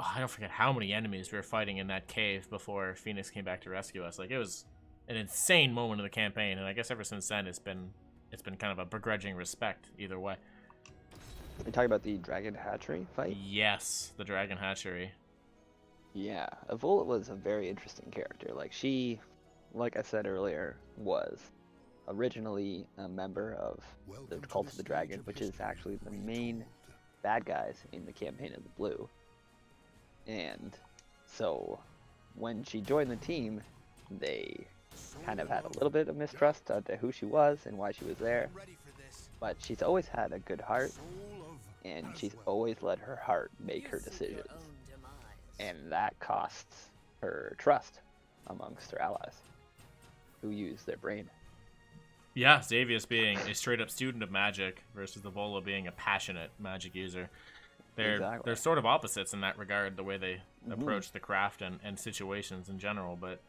I don't forget how many enemies we were fighting in that cave before Pheoniix came back to rescue us. Like, it was an insane moment of the campaign, and I guess ever since then it's been kind of a begrudging respect either way. Are you talking about the Dragon Hatchery fight? Yes, the Dragon Hatchery. Yeah, Evola was a very interesting character. Like, she, like I said earlier, was originally a member of the Cult of the Dragon, which is actually the main bad guys in the Campaign of the Blue. And so when she joined the team, they kind of had a little bit of mistrust to who she was and why she was there. But she's always had a good heart, and she's always let her heart make her decisions. And that costs her trust amongst her allies, who use their brain. Yeah, Xavius being a straight-up student of magic versus Evola being a passionate magic user. They're sort of opposites in that regard, the way they approach the craft and situations in general, but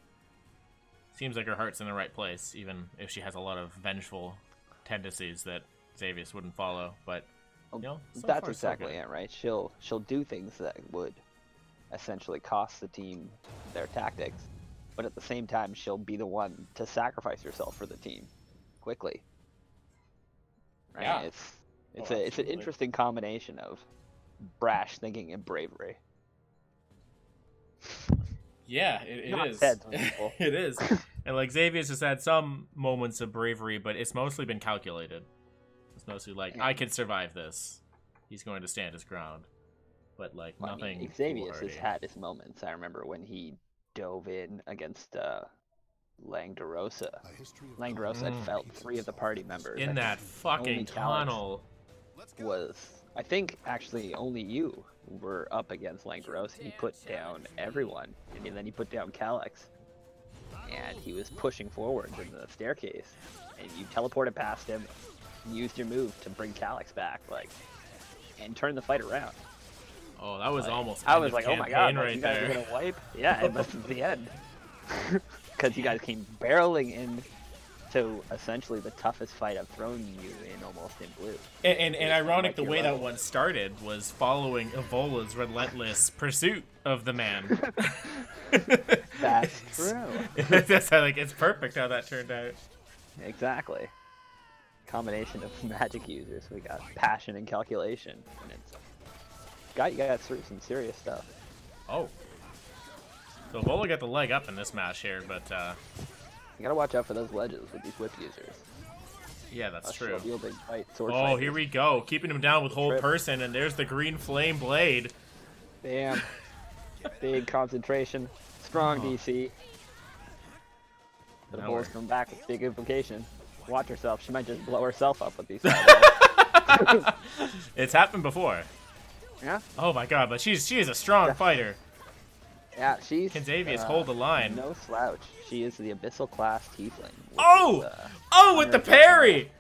seems like her heart's in the right place, even if she has a lot of vengeful tendencies that Xavius wouldn't follow. But you know, that's exactly it, right? She'll do things that would essentially cost the team their tactics, but at the same time, she'll be the one to sacrifice herself for the team quickly. Right? Yeah. It's an interesting combination of brash thinking and bravery. Yeah, it is. It is. And like, Xavius has had some moments of bravery, but it's mostly been calculated. It's mostly like, I can survive this. He's going to stand his ground. But like, nothing. I mean, Xavius has had his moments. I remember when he dove in against Landragosa. Landragosa had felt 3 of the party members. In that fucking tunnel. I think actually only you were up against Landragosa. He put down everyone, and then he put down Callex, and he was pushing forward in the staircase, and you teleported past him, used your move to bring Callex back, like, and turn the fight around. Oh, that was like, almost. I was like, oh my god, right you guys there. are gonna wipe. Yeah, and this is the end. Because you guys came barreling in to essentially the toughest fight I've thrown you in almost in blue. And ironic, the way that one started was following Evola's relentless pursuit of the man. That's true. That's how, like, it's perfect how that turned out. Exactly. Combination of magic users. We got passion and calculation, and it's got you guys through some serious stuff. Oh. So Evola got the leg up in this match here, but you gotta watch out for those ledges with these whip users. Yeah, that's true. Oh, here we go. Keeping him down with hold person, and there's the green flame blade. Bam. Big concentration. Strong DC. The bull's come back with big implication. Watch herself. She might just blow herself up with these. It's happened before. Yeah. Oh my god, but she is a strong fighter. Yeah, she's. Can Xavius hold the line? No slouch. She is the abyssal class tiefling. Oh! Oh, with the parry!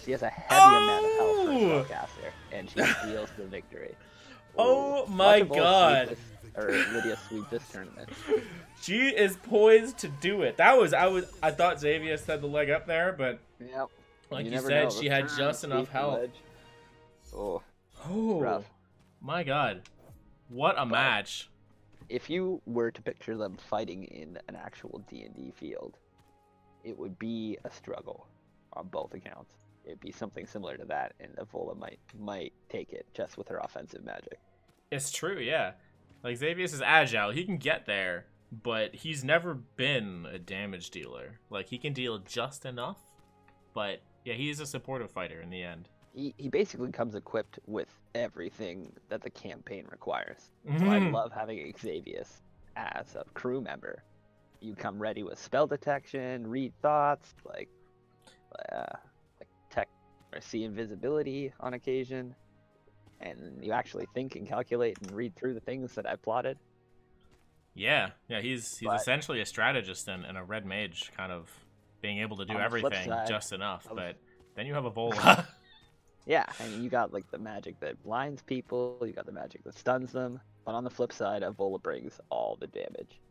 She has a heavy amount of health for a spellcaster, and she steals the victory. Oh my god! Or Lydia sweep this tournament. She is poised to do it. I thought Xavius had the leg up there, but yep. Like you said, she had just enough health. Oh, rough. My god. What a match. If you were to picture them fighting in an actual D&D field, it would be a struggle on both accounts. It'd be something similar to that, and Evola might take it just with her offensive magic. It's true, yeah. Like, Xavius is agile. He can get there, but he's never been a damage dealer. Like, he can deal just enough, but yeah, he's a supportive fighter in the end. He basically comes equipped with everything that the campaign requires. So I love having Xavius as a crew member. You come ready with spell detection, read thoughts, like tech or see invisibility on occasion, and you actually think and calculate and read through the things that I plotted. Yeah, he's essentially a strategist and a red mage, kind of being able to do everything just enough. But then you have Evola. Yeah, I mean, you got like the magic that blinds people, you got the magic that stuns them, but on the flip side, Evola brings all the damage.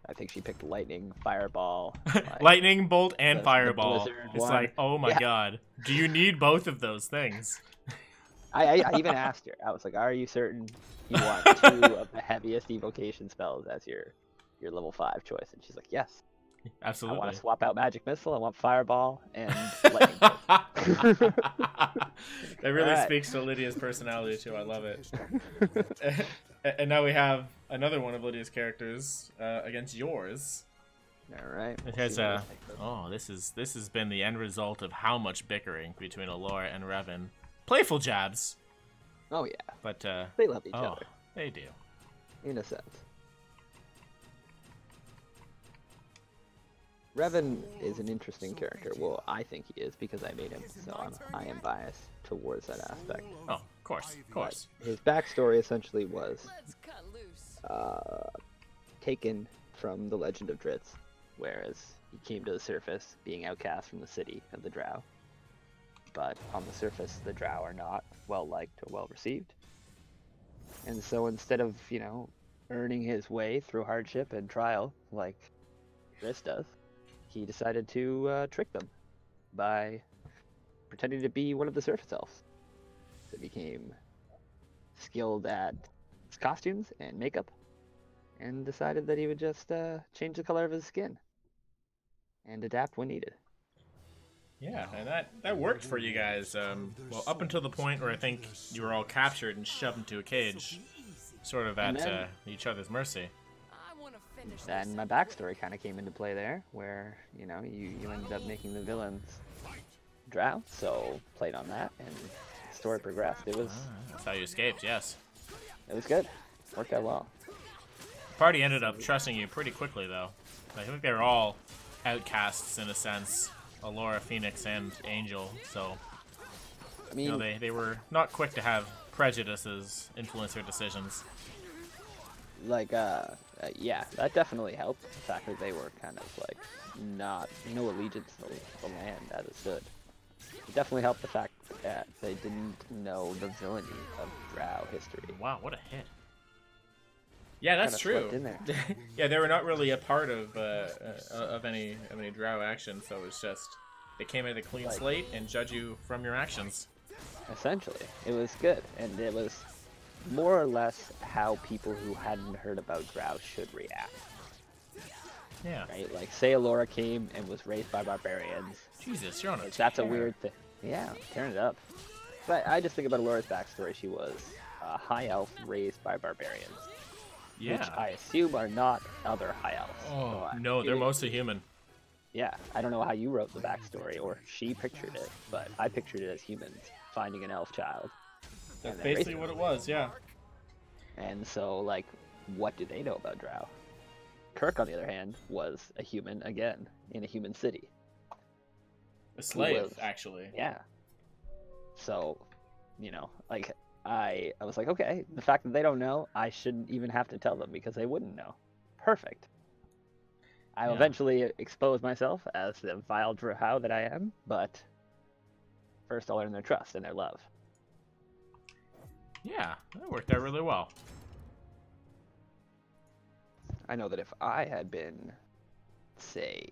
I think she picked lightning, fireball. Like, lightning bolt and fireball. It's like, oh my god. Do you need both of those things? I even asked her. I was like, are you certain you want 2 of the heaviest evocation spells as your level 5 choice? And she's like, yes. Absolutely. I want to swap out magic missile. I want fireball and lightning bolt. That really speaks to Lydia's personality too. I love it. And now we have another one of Lydia's characters against yours. All right. It has this has been the end result of how much bickering between Ehlora and Revan. Playful jabs. Oh yeah. But they love each other. They do. In a sense. Revan is an interesting character. Well, I think he is because I made him, so I am biased towards that aspect. Oh, of course. But his backstory essentially was taken from the Legend of Drizzt, whereas he came to the surface being outcast from the city of the Drow. But on the surface, the Drow are not well-liked or well-received. And so instead of, earning his way through hardship and trial, like Drizzt does, he decided to trick them by pretending to be one of the surface elves. So he became skilled at costumes and makeup, and decided that he would just change the color of his skin and adapt when needed. Yeah, and that worked for you guys. Well, up until the point where I think you were all captured and shoved into a cage, sort of at each other's mercy. And my backstory kind of came into play there, where, you ended up making the villains drow, so played on that, and the story progressed. It was... that's how you escaped, yes. It was good. Worked out well. The party ended up trusting you pretty quickly, though. I think they were all outcasts, in a sense. Ehlora, Pheoniix, and Aengil, so... I mean... they were not quick to have prejudices influence their decisions. Like, yeah, that definitely helped. The fact that they were kind of like no allegiance to the land as it stood. it definitely helped the fact that they didn't know the villainy of Drow history. Wow, what a hit. Yeah, that's true. In there. Yeah, they were not really a part of any Drow action, so it's just they came in a clean slate and judge you from your actions. Essentially, it was good, and it was more or less how people who hadn't heard about Drow should react. Yeah. Right? Like, say Ehlora came and was raised by barbarians. Jesus, you're on a That's a weird thing. Yeah, tearing it up. But I just think about Ellora's backstory. She was a high elf raised by barbarians. Yeah. Which I assume are not other high elves. Oh, so no, they're mostly human. Yeah, I don't know how you wrote the backstory, or she pictured it, but I pictured it as humans finding an elf child. That's basically what it was, yeah. And so, like, what do they know about Drow? Kirk, on the other hand, was a human, again, in a human city. A slave, actually. Yeah. So, you know, like, I was like, okay, the fact that they don't know, I shouldn't even have to tell them because they wouldn't know. Perfect. I'll eventually expose myself as the vile Drow that I am, but first I'll earn their trust and their love. Yeah, that worked out really well. I know that if I had been, say,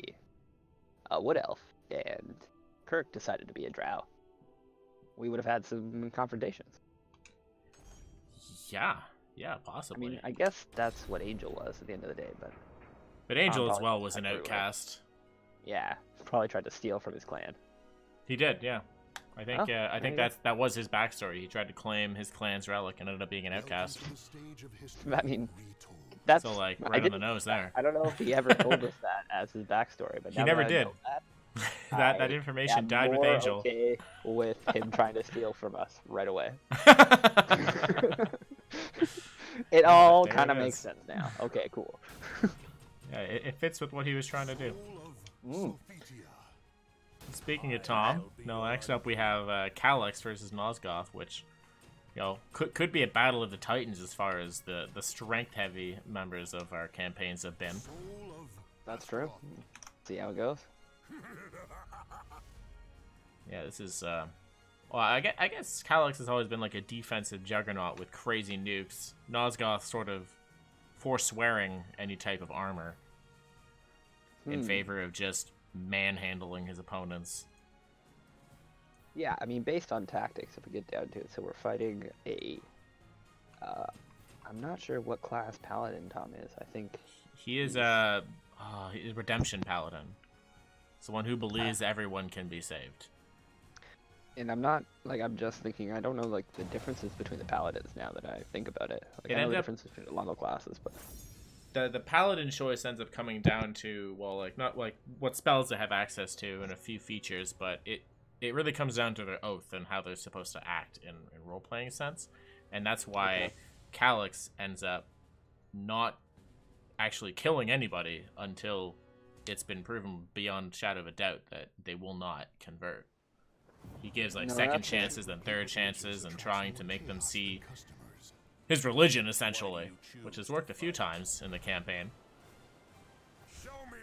a wood elf and Kirk decided to be a Drow, we would have had some confrontations. Yeah, possibly. I mean, I guess that's what Aengil was at the end of the day, but Aengil as well was an outcast. Yeah, probably tried to steal from his clan. He did, yeah. I think that was his backstory. He tried to claim his clan's relic and ended up being an outcast. I mean, that's so like right on the nose there. I don't know if he ever told us that as his backstory, but he never did. That information died with Aengil. Okay with him trying to steal from us right away. It all kind of makes sense now. Okay, cool. Yeah, it fits with what he was trying to do. Mm. Speaking of Tom, next up we have Callex versus Nozgoth, which, you know, could be a battle of the titans as far as the strength-heavy members of our campaigns have been. That's true. See how it goes. Yeah, this is well, I guess Callex has always been like a defensive juggernaut with crazy nukes. Nozgoth sort of forswearing any type of armor in favor of just manhandling his opponents. Yeah, I mean, based on tactics, if we get down to it, so we're fighting a I'm not sure what class paladin Tom is. I think he is he's a redemption paladin. It's the one who believes everyone can be saved. And I'm just thinking, I don't know, like, the differences between the paladins now that I think about it. Like, I know the differences between a lot of classes, but the paladin choice ends up coming down to, well, like, not like what spells they have access to and a few features, but it really comes down to their oath and how they're supposed to act in role-playing sense. And that's why Callex ends up not actually killing anybody until it's been proven beyond shadow of a doubt that they will not convert. He gives like second chances and third chances and trying to make them see his religion, essentially, which has worked a few times in the campaign.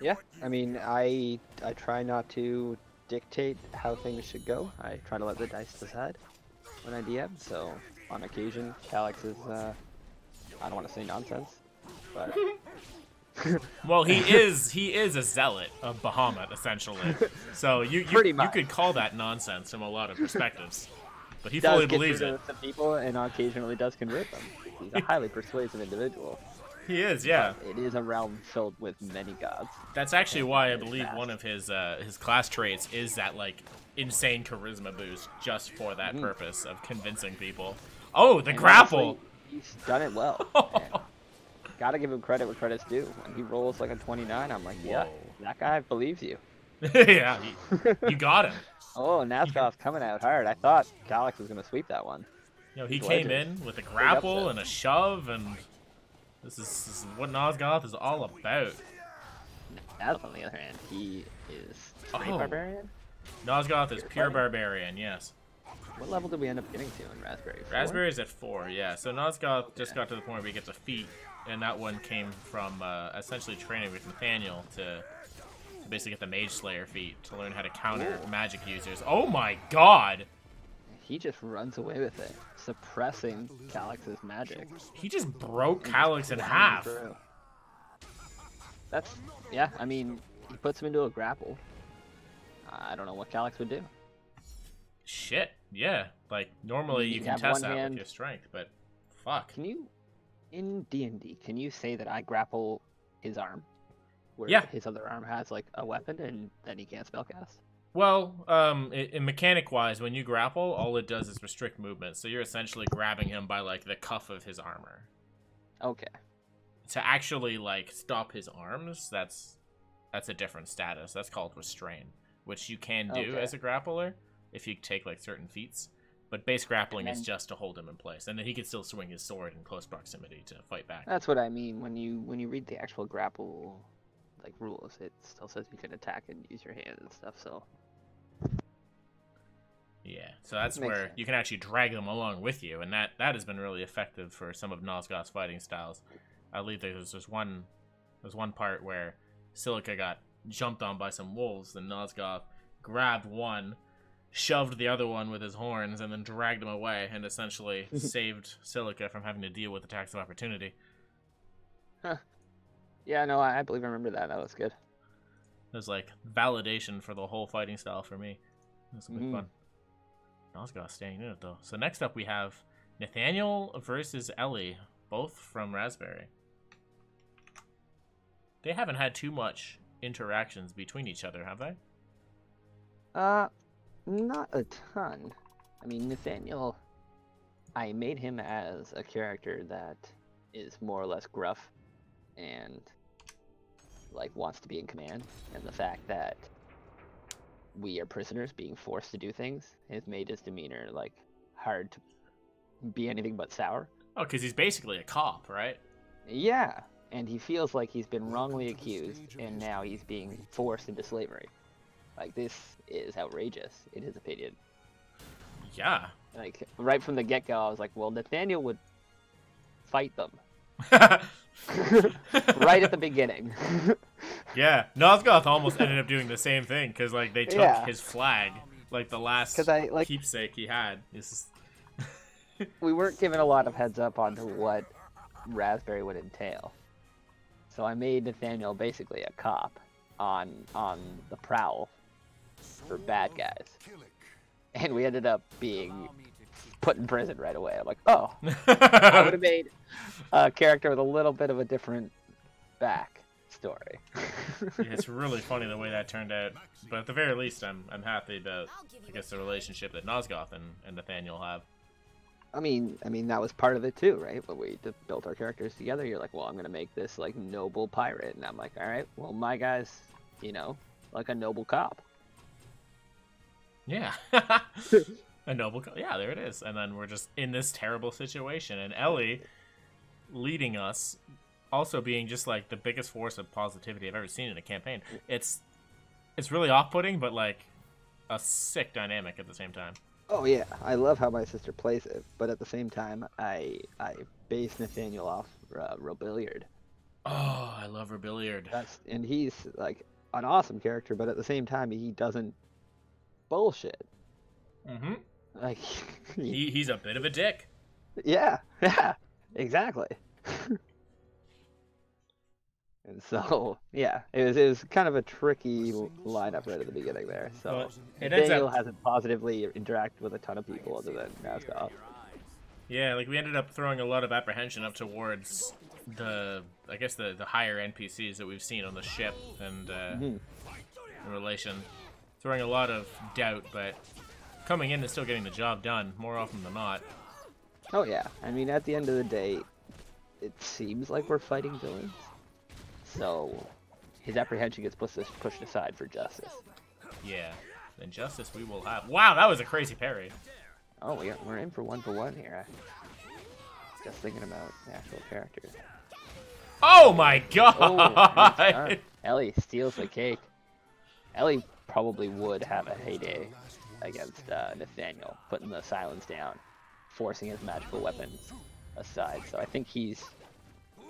Yeah, I mean, I try not to dictate how things should go. I try to let the dice decide when I DM, so on occasion, Callex is, I don't want to say nonsense, but... Well, he is a zealot of Bahamut, essentially. So you could call that nonsense from a lot of perspectives. But he fully believes it. Some people and occasionally does convert them. He's a highly persuasive individual. He is, yeah. But it is a realm filled with many gods. That's actually why I believe one of his class traits is that like insane charisma boost, just for that purpose of convincing people. Oh, the grapple! Honestly, he's done it well. Gotta give him credit where credit's due. When he rolls like a 29, I'm like, yeah, that guy believes you. Yeah, you got him. Oh, Nozgoth's coming out hard. I thought Callex was gonna sweep that one. You know, he came in with a grapple and a shove, and this is what Nozgoth is all about. Naz, on the other hand, he is straight barbarian. Nozgoth is pure barbarian, yes. What level did we end up getting to in Raspberry? 4? Raspberry is at 4, yeah. So Nozgoth just got to the point where he gets a feat, and that one came from essentially training with Nathaniel to basically get the Mage Slayer feat to learn how to counter magic users. Oh my god! He just runs away with it, suppressing Callex's magic. He just broke Callex in half. That's, yeah, I mean, he puts him into a grapple. I don't know what Callex would do. Shit, yeah. Like, normally you can test that with your strength, but fuck. Can you, in D&D, can you say that I grapple his arm? Where his other arm has, like, a weapon, and then he can't spellcast? Well, in mechanic-wise, when you grapple, all it does is restrict movement. So you're essentially grabbing him by, like, the cuff of his armor. Okay. To actually, like, stop his arms, that's a different status. That's called restrain, which you can do as a grappler if you take, like, certain feats. But base grappling is just to hold him in place, and then he can still swing his sword in close proximity to fight back. That's what I mean. When you read the actual grapple, like, rules, it still says you can attack and use your hands and stuff, so... Yeah, so that's where you can actually drag them along with you, and that has been really effective for some of Nozgoth's fighting styles. I believe there's one part where Syllica got jumped on by some wolves, and Nozgoth grabbed one, shoved the other one with his horns, and then dragged him away, and essentially saved Syllica from having to deal with attacks of opportunity. Huh. Yeah, no, I believe I remember that. That was good. It was like validation for the whole fighting style for me. It was good fun. Nozgoth staying in it though. So next up we have Nathaniel versus Ellie, both from Raspberry. They haven't had too much interactions between each other, have they? Not a ton. I mean, Nathaniel, I made him as a character that is more or less gruff and, like, wants to be in command. And the fact that we are prisoners being forced to do things has made his demeanor, like, hard to be anything but sour. Oh, because he's basically a cop, right? Yeah, and he feels like he's been wrongly accused, and now he's being forced into slavery. Like, this is outrageous, in his opinion. Yeah. Like, right from the get-go, I was like, well, Nathaniel would fight them. Right at the beginning. Yeah, Nozgoth almost ended up doing the same thing, because, like, they took his flag, like, the last keepsake he had. We weren't given a lot of heads up onto what Raspberry would entail. So I made Nathaniel basically a cop on the prowl for bad guys. And we ended up being put in prison right away. I'm like, oh, I would have made a character with a little bit of a different back story. Yeah, it's really funny the way that turned out. But at the very least, I'm happy about, I guess, the relationship that Nozgoth and Nathaniel have. I mean, that was part of it too, right? When we built our characters together, you're like, well, I'm going to make this, like, noble pirate. And I'm like, all right, well, my guy's, you know, like a noble cop. Yeah. A noble cop. Yeah, there it is. And then we're just in this terrible situation. And Ellie leading us, also being just, like, the biggest force of positivity I've ever seen in a campaign. It's really off-putting, but, like, a sick dynamic at the same time. Oh yeah, I love how my sister plays it, but at the same time, I base Nathaniel off Robilliard. Oh, I love Robilliard. And he's, like, an awesome character, but at the same time, he doesn't bullshit. Mm-hmm. Like, he's a bit of a dick. Yeah, exactly. And so, yeah, it was kind of a tricky lineup right at the beginning there. So Nathaniel hasn't positively interacted with a ton of people other than Nozgoth. Yeah, like, we ended up throwing a lot of apprehension up towards the higher NPCs that we've seen on the ship and in relation. Throwing a lot of doubt, but coming in and still getting the job done more often than not. Oh yeah, I mean, at the end of the day, it seems like we're fighting villains. So, his apprehension gets pushed aside for justice. Yeah, then justice we will have. Wow, that was a crazy parry. Oh, we're in for one here. Just thinking about the actual characters. Oh my god! Oh, Ellie steals the cake. Ellie probably would have a heyday against Nathaniel, putting the silence down, forcing his magical weapons aside. So I think he's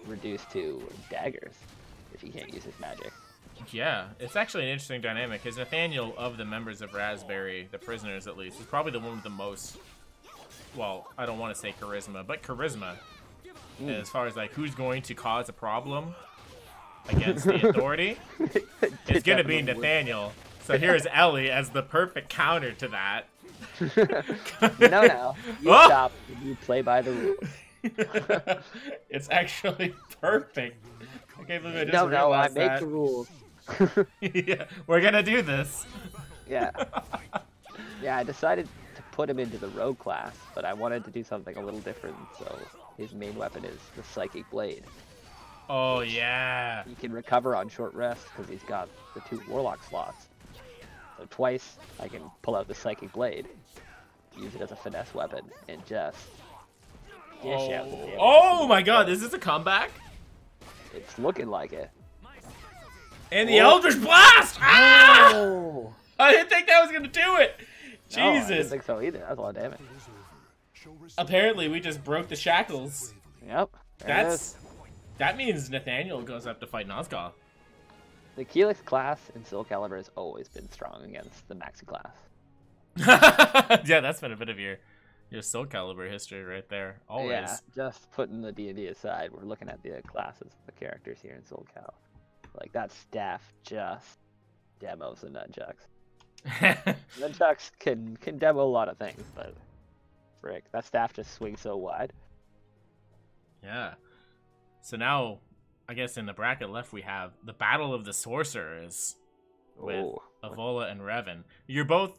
reduced to daggers if he can't use his magic. Yeah, it's actually an interesting dynamic, because Nathaniel, of the members of Raspberry, the prisoners at least, is probably the one with the most, well, I don't want to say charisma, but charisma. As far as, like, who's going to cause a problem against the authority, it's going to be Nathaniel. So here's Ellie as the perfect counter to that. No. You stop. You play by the rules. It's actually perfect. I can't believe I just I realized make that. the rules. Yeah, we're gonna do this. Yeah. Yeah, I decided to put him into the rogue class, but I wanted to do something a little different, so his main weapon is the Psychic Blade. Oh, yeah. He can recover on short rest because he's got the 2 Warlock slots. So twice I can pull out the Psychic Blade, use it as a finesse weapon, and just dish out the damage. Oh my god, is this a comeback? It's looking like it. And the Eldritch Blast! Ah! Oh! I didn't think that was gonna do it! Jesus! No, I didn't think so either. That's a lot of damage. Apparently, we just broke the shackles. Yep. That means Nathaniel goes up to fight Nozgoth. The Callex class in Soul Calibur has always been strong against the Maxi class. Yeah, that's been a bit of your Soul Calibur history right there. Always. Yeah, just putting the D&D aside, we're looking at the classes, the characters here in Soul Cal. Like, that staff just demos the nunchucks. Nunchucks can demo a lot of things, but frick, that staff just swings so wide. Yeah. So now, I guess in the bracket left we have the Battle of the Sorcerers with Ivola and Revan. You're both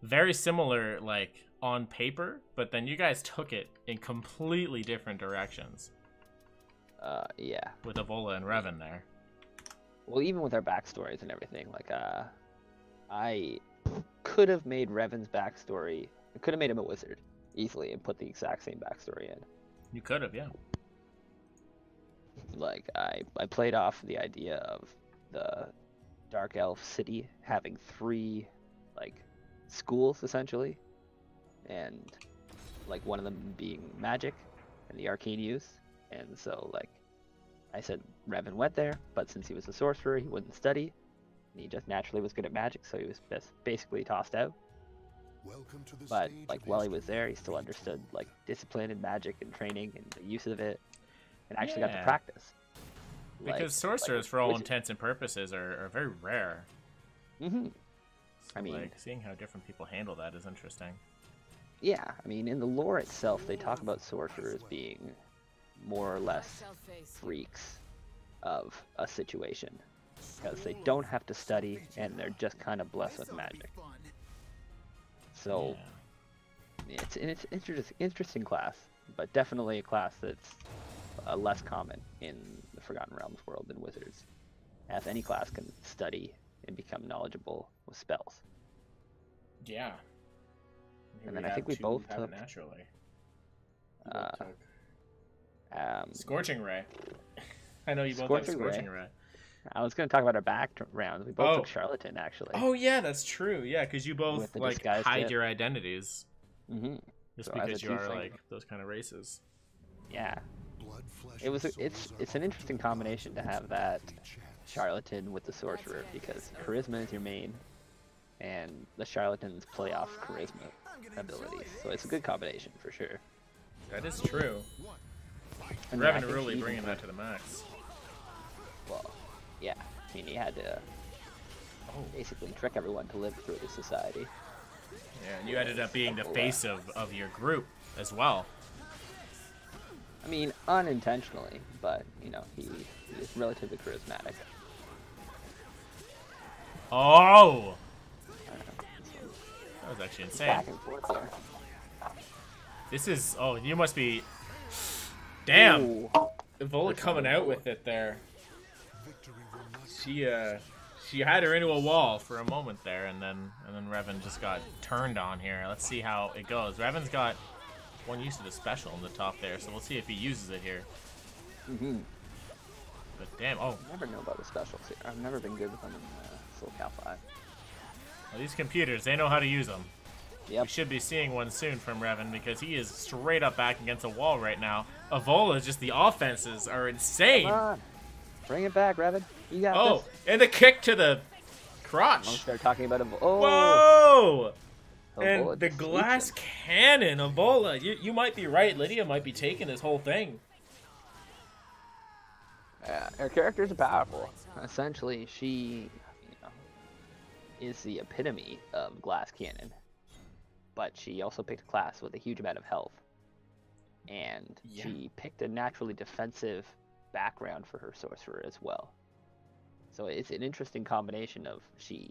very similar, like, on paper, but then you guys took it in completely different directions. Yeah. With Ivola and Revan there. Well, even with our backstories and everything, like, I could have made Revan's backstory, I could have made him a wizard easily and put the exact same backstory in. You could have, yeah. Like, I played off the idea of the Dark Elf city having 3, like, schools, essentially. And, like, one of them being magic and the arcane use. And so, like, I said Revan went there, but since he was a sorcerer, he wouldn't study. And he just naturally was good at magic, so he was basically tossed out. But, like, while he was there, he still understood, like, discipline and magic and training and the use of it. And actually got to practice. Because sorcerers, for all intents and purposes, are very rare. Mm-hmm. So, I mean, like, seeing how different people handle that is interesting. Yeah, I mean, in the lore itself, they talk about sorcerers being more or less freaks of a situation. Because they don't have to study, and they're just kind of blessed with magic. So, it's an interesting class, but definitely a class that's less common in the Forgotten Realms world than wizards, as any class can study and become knowledgeable with spells. Yeah. And then I think we both took naturally. Scorching Ray. I know you both have Scorching Ray. I was going to talk about our backgrounds. We both took Charlatan, actually. Oh yeah, that's true. Yeah, because you both like hide your identities. Mm-hmm. Just so because you are like those kind of races. Yeah. It's an interesting combination to have that Charlatan with the sorcerer, because charisma is your main, and the charlatans play off charisma abilities. So it's a good combination for sure. That is true. And Revan really bringing that to the max. Well, yeah. I mean, he had to basically trick everyone to live through the society. Yeah, and you ended up being the face of your group as well. I mean, unintentionally, but, you know, he is relatively charismatic. Oh! That was actually insane. Back and forth there. This is... Oh, you must be... Damn! Ivola coming out with it there. She had her into a wall for a moment there, and then Revan just got turned on here. Let's see how it goes. Revan's got one use of the special on the top there, so we'll see if he uses it here. Mm-hmm. But damn, I never know about the specials here. I've never been good with them in Soul Cal 5. Well, these computers, they know how to use them. Yep. We should be seeing one soon from Revan, because he is straight up back against a wall right now. Ivola, just the offenses are insane. Come on. Bring it back, Revan. You got Oh, this. and the kick to the crotch. Don't start talking about oh. Whoa! Evola And the just glass sweeps him. cannon, Ivola. You might be right. Lydia might be taking this whole thing. Her characters are powerful. Essentially, she is the epitome of glass cannon. But she also picked a class with a huge amount of health. And she picked a naturally defensive background for her sorcerer as well. So it's an interesting combination of she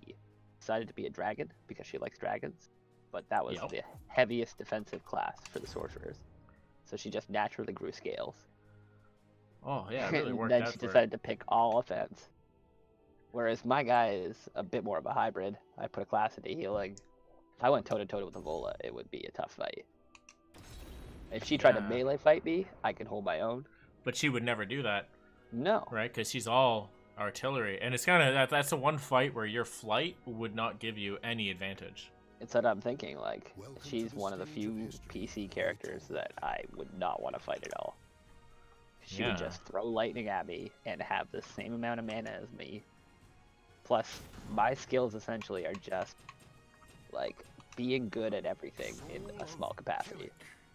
decided to be a dragon because she likes dragons, but that was the heaviest defensive class for the sorcerers. So she just naturally grew scales. Oh yeah, it really and worked then out she for decided to pick all offense. Whereas my guy is a bit more of a hybrid. I put a class into healing. If I went toe-to-toe with Ivola, it would be a tough fight. If she tried to melee fight me, I could hold my own. But she would never do that. No. Right? Because she's all artillery. And it's kind of, that's the one fight where your flight would not give you any advantage. It's what I'm thinking, like, she's one of the few PC characters that I would not want to fight at all. She would just throw lightning at me and have the same amount of mana as me. Plus, my skills essentially are just, like, being good at everything in a small capacity.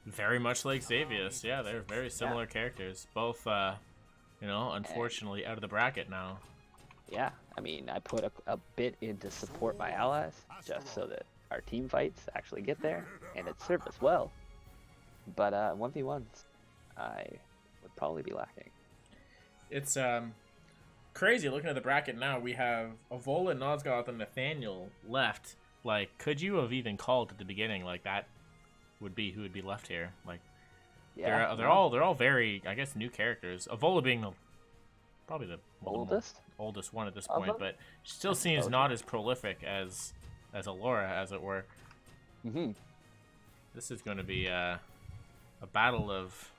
Very much like Xavius. Yeah, they're very similar characters. Both, unfortunately out of the bracket now. Yeah, I mean, I put a bit in to support my allies, just so that our team fights actually get there, and it served us well. But 1v1s, I would probably be lacking. It's crazy looking at the bracket now. We have Ivola, Nozgoth, and Nathaniel left. Like, could you have even called at the beginning like that? Would be who would be left here? Like, they're all very, I guess, new characters. Ivola being probably the oldest one at this point, but she still seems not as prolific as Ehlora, as it were. This is going to be a battle of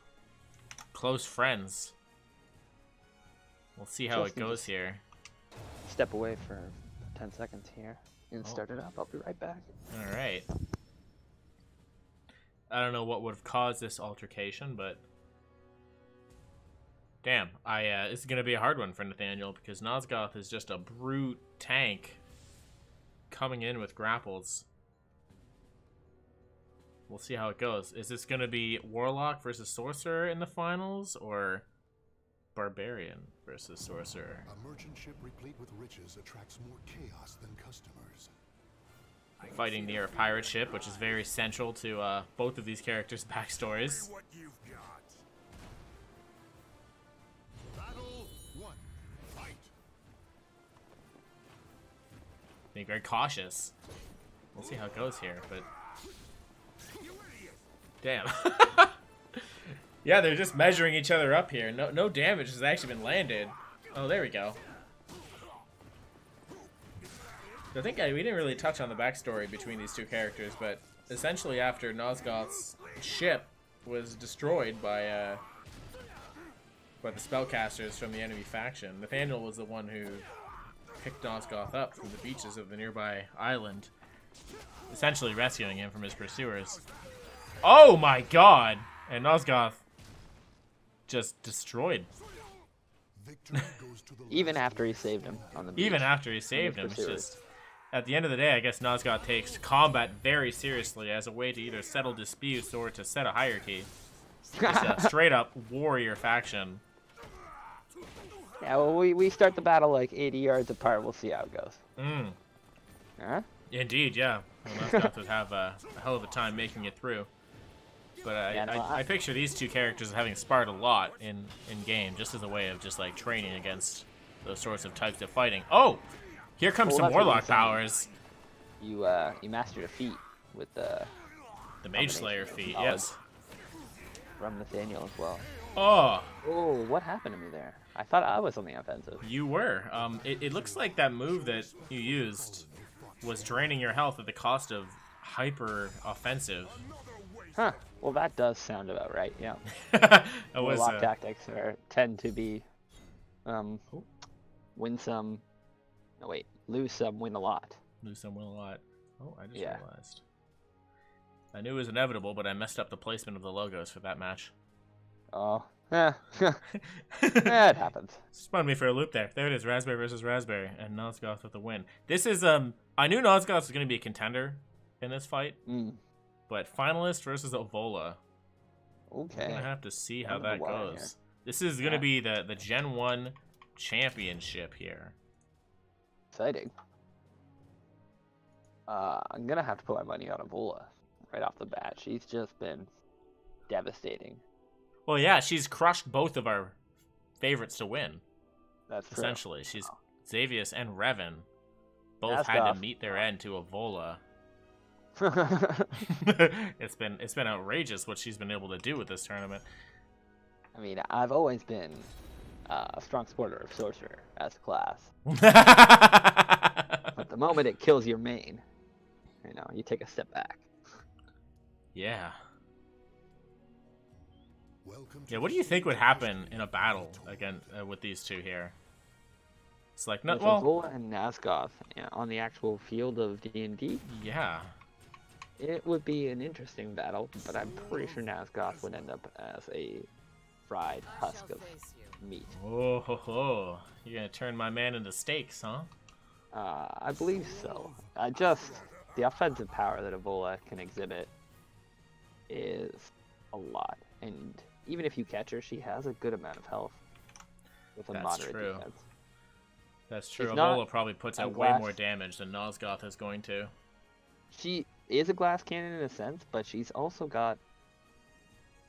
close friends. We'll see how it goes here. Step away for 10 seconds here and start it up. I'll be right back. All right. I don't know what would have caused this altercation, but damn, this is gonna be a hard one for Nathaniel because Nozgoth is just a brute tank coming in with grapples. We'll see how it goes. Is this gonna be Warlock versus Sorcerer in the finals, or Barbarian versus Sorcerer? A merchant ship replete with riches attracts more chaos than customers. Fighting near a pirate ship, which is very central to both of these characters' backstories. Battle 1. Fight. Being very cautious. We'll see how it goes here, but damn. Yeah, they're just measuring each other up here. No damage has actually been landed. Oh, there we go. I think we didn't really touch on the backstory between these two characters, but essentially after Nozgoth's ship was destroyed by the spellcasters from the enemy faction, Nathaniel was the one who picked Nozgoth up from the beaches of the nearby island, essentially rescuing him from his pursuers. Oh my god! And Nozgoth just destroyed. Even after he saved him on the beach. Even after he saved him, it's just... At the end of the day, I guess Nozgoth takes combat very seriously as a way to either settle disputes or to set a hierarchy. It's a straight-up warrior faction. Yeah, well, we start the battle like 80 yards apart. We'll see how it goes. Huh? Indeed, yeah. Well, Nozgoth would have a hell of a time making it through. But I picture these two characters having sparred a lot in game, just as a way of just like training against those sorts of types of fighting. Oh! Here comes some Warlock powers. You mastered a feat with the Mage Slayer feat, yes. From Nathaniel as well. Oh! Oh, what happened to me there? I thought I was on the offensive. You were. It looks like that move that you used was draining your health at the cost of hyper offensive. Huh. Well, that does sound about right, yeah. Warlock tactics tend to be win some... No, wait. Lose some, win a lot. Lose some, win a lot. Oh, I just realized. I knew it was inevitable, but I messed up the placement of the logos for that match. Oh, Eh, it happens. Spun me for a loop there. There it is, Raspberry versus Raspberry, and Nozgoth with the win. This is, I knew Nozgoth was going to be a contender in this fight, but finalist versus Ivola. Okay. We're going to have to see how that goes. This is going to be the Gen 1 championship here. Exciting. I'm going to have to put my money on Ivola right off the bat. She's just been devastating. Well, yeah, she's crushed both of our favorites to win. That's true. Essentially, she's Xavius and Revan both had to meet their end to Ivola. It's been outrageous what she's been able to do with this tournament. I mean, I've always been a strong supporter of Sorcerer as a class. But the moment it kills your main, you know, you take a step back. Yeah. Yeah, what do you think would happen in a battle again with these two here? It's like, no, well, Ivola and Nozgoth on the actual field of D&D. Yeah. It would be an interesting battle, but I'm pretty sure Nozgoth would end up as a fried husk of meat. Oh, ho, ho. You're gonna turn my man into steaks, huh? I believe so. The offensive power that Ivola can exhibit is a lot, and even if you catch her, she has a good amount of health with a moderate defense. That's true. Ivola probably puts out way more damage than Nozgoth is going to. She is a glass cannon in a sense, but she's also got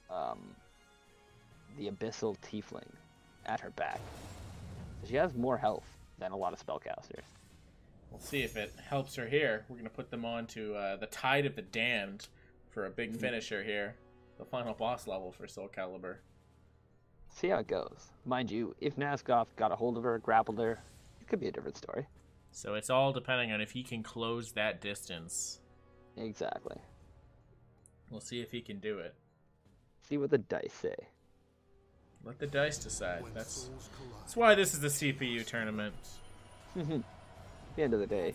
the Abyssal Tiefling at her back. She has more health than a lot of spellcasters. We'll see if it helps her here. We're going to put them on to the Tide of the Damned for a big finisher here. The final boss level for Soul Calibur. See how it goes. Mind you, if Nozgoth got a hold of her, grappled her, it could be a different story. So it's all depending on if he can close that distance. Exactly. We'll see if he can do it. See what the dice say. Let the dice decide. That's why this is the CPU tournament. At the end of the day,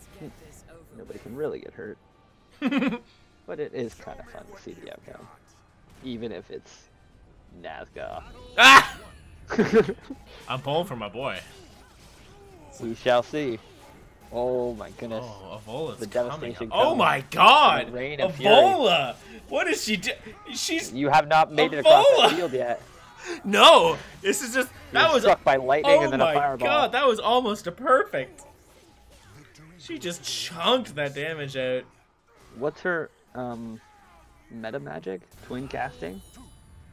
nobody can really get hurt. But it is kind of fun to see the outcome. Even if it's Nozgoth. Ah! I'm pulling for my boy. We shall see. Oh my goodness. Oh, Ivola's the coming. devastation Oh my god! Ivola! What is she doing? You have not made it across the field yet. No! This is just... That was struck by lightning and then a fireball. Oh my god, that was almost a perfect. She just chunked that damage out. What's her meta magic? Twin casting?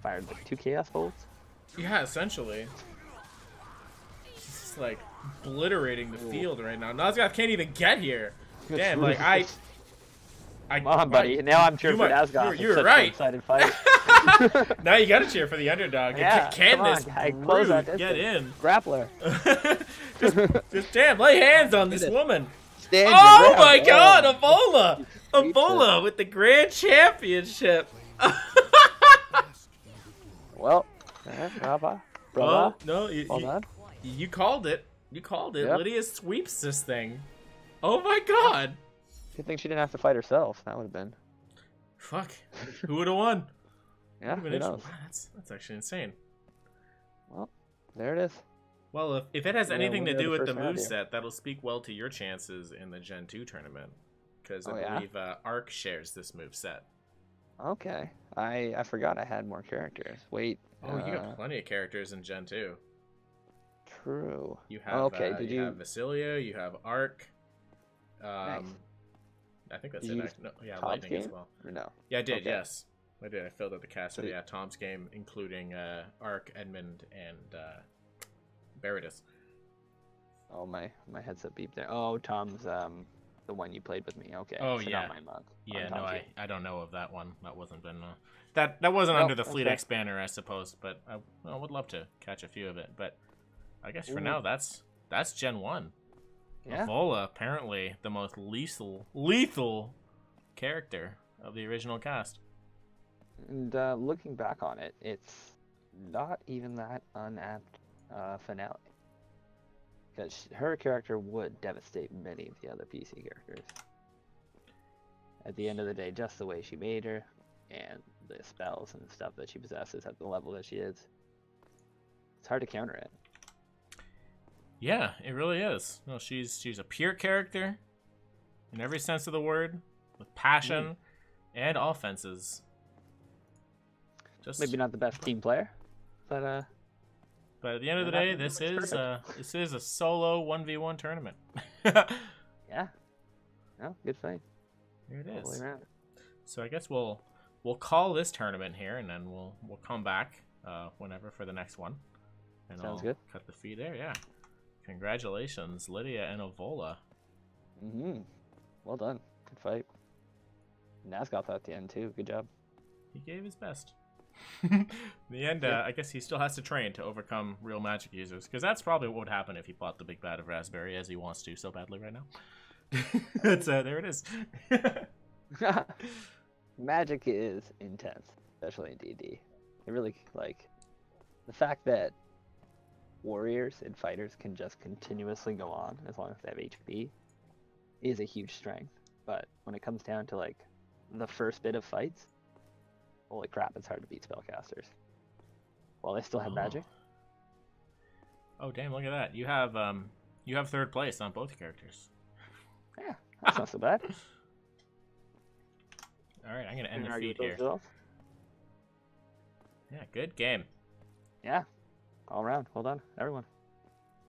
Fired like 2 chaos bolts? Yeah, essentially. She's just like obliterating the field right now. Nozgoth can't even get here. Damn, like Come on, buddy. Now I'm cheering for Nozgoth. You're right. Excited fight. Now you gotta cheer for the underdog. Yeah, Candace, close that distance. Get in. Grappler. just damn, lay hands on this woman. Stand oh my god, Ivola! Ivola with the grand championship. Well, brava. Oh, no, you called it. You called it. Yep. Lydia sweeps this thing. Oh my god. Good thing she didn't have to fight herself. That would have been. Fuck. Who would have won? Yeah, who knows? Wow, that's actually insane. Well, there it is. Well, if it has anything to do with the moveset, that'll speak well to your chances in the Gen 2 tournament. Because I believe Arc shares this moveset. Okay. I forgot I had more characters. Wait. Oh, you got plenty of characters in Gen 2. True. You have, you have Vasilia, you have Arc. Nice. I think that's it. No, yeah, Tom's Lightning game? as well. Or no? Yeah, I did, Okay. yes. I did. I filled out the cast for Tom's game, including Arc, Edmund, and Barrduun. Oh, my headset beeped there. Oh, Tom's the one you played with me. Okay. Oh, so yeah. Not my monk. Yeah, no, I don't know of that one. That wasn't been that wasn't under the Fleet banner, I suppose. But I would love to catch a few of it. But I guess for now, that's Gen 1. Yeah. Ivola, apparently the most lethal character of the original cast. And looking back on it, it's not even that unapt finale. Because her character would devastate many of the other PC characters. At the end of the day, just the way she made her, and the spells and stuff that she possesses at the level that she is, It's hard to counter it. Yeah, it really is. No, she's a pure character in every sense of the word, with passion and offenses. Just Maybe not the best team player, but at the end of the day, this is a solo 1v1 tournament. yeah. No, good fight. Here it All the way is. around. So I guess we'll call this tournament here, and then we'll come back whenever for the next one. And Sounds I'll good. cut the feed there. Yeah. Congratulations, Lydia and Ivola. Well done. Good fight. Nozgoth at the end too. Good job. He gave his best. In the end, I guess he still has to train to overcome real magic users, because that's probably what would happen if he fought the big bad of Raspberry, as he wants to so badly right now. That's there it is. Magic is intense, especially in D&D. It really, like, the fact that warriors and fighters can just continuously go on as long as they have HP is a huge strength. But when it comes down to, like, the first bit of fights, holy crap, it's hard to beat spellcasters. While they still have magic. Oh damn! Look at that. You have third place on both characters. Yeah, that's not so bad. All right, I'm gonna end the Argue feed with here. those results. Yeah, good game. Yeah, all around. Well done, everyone.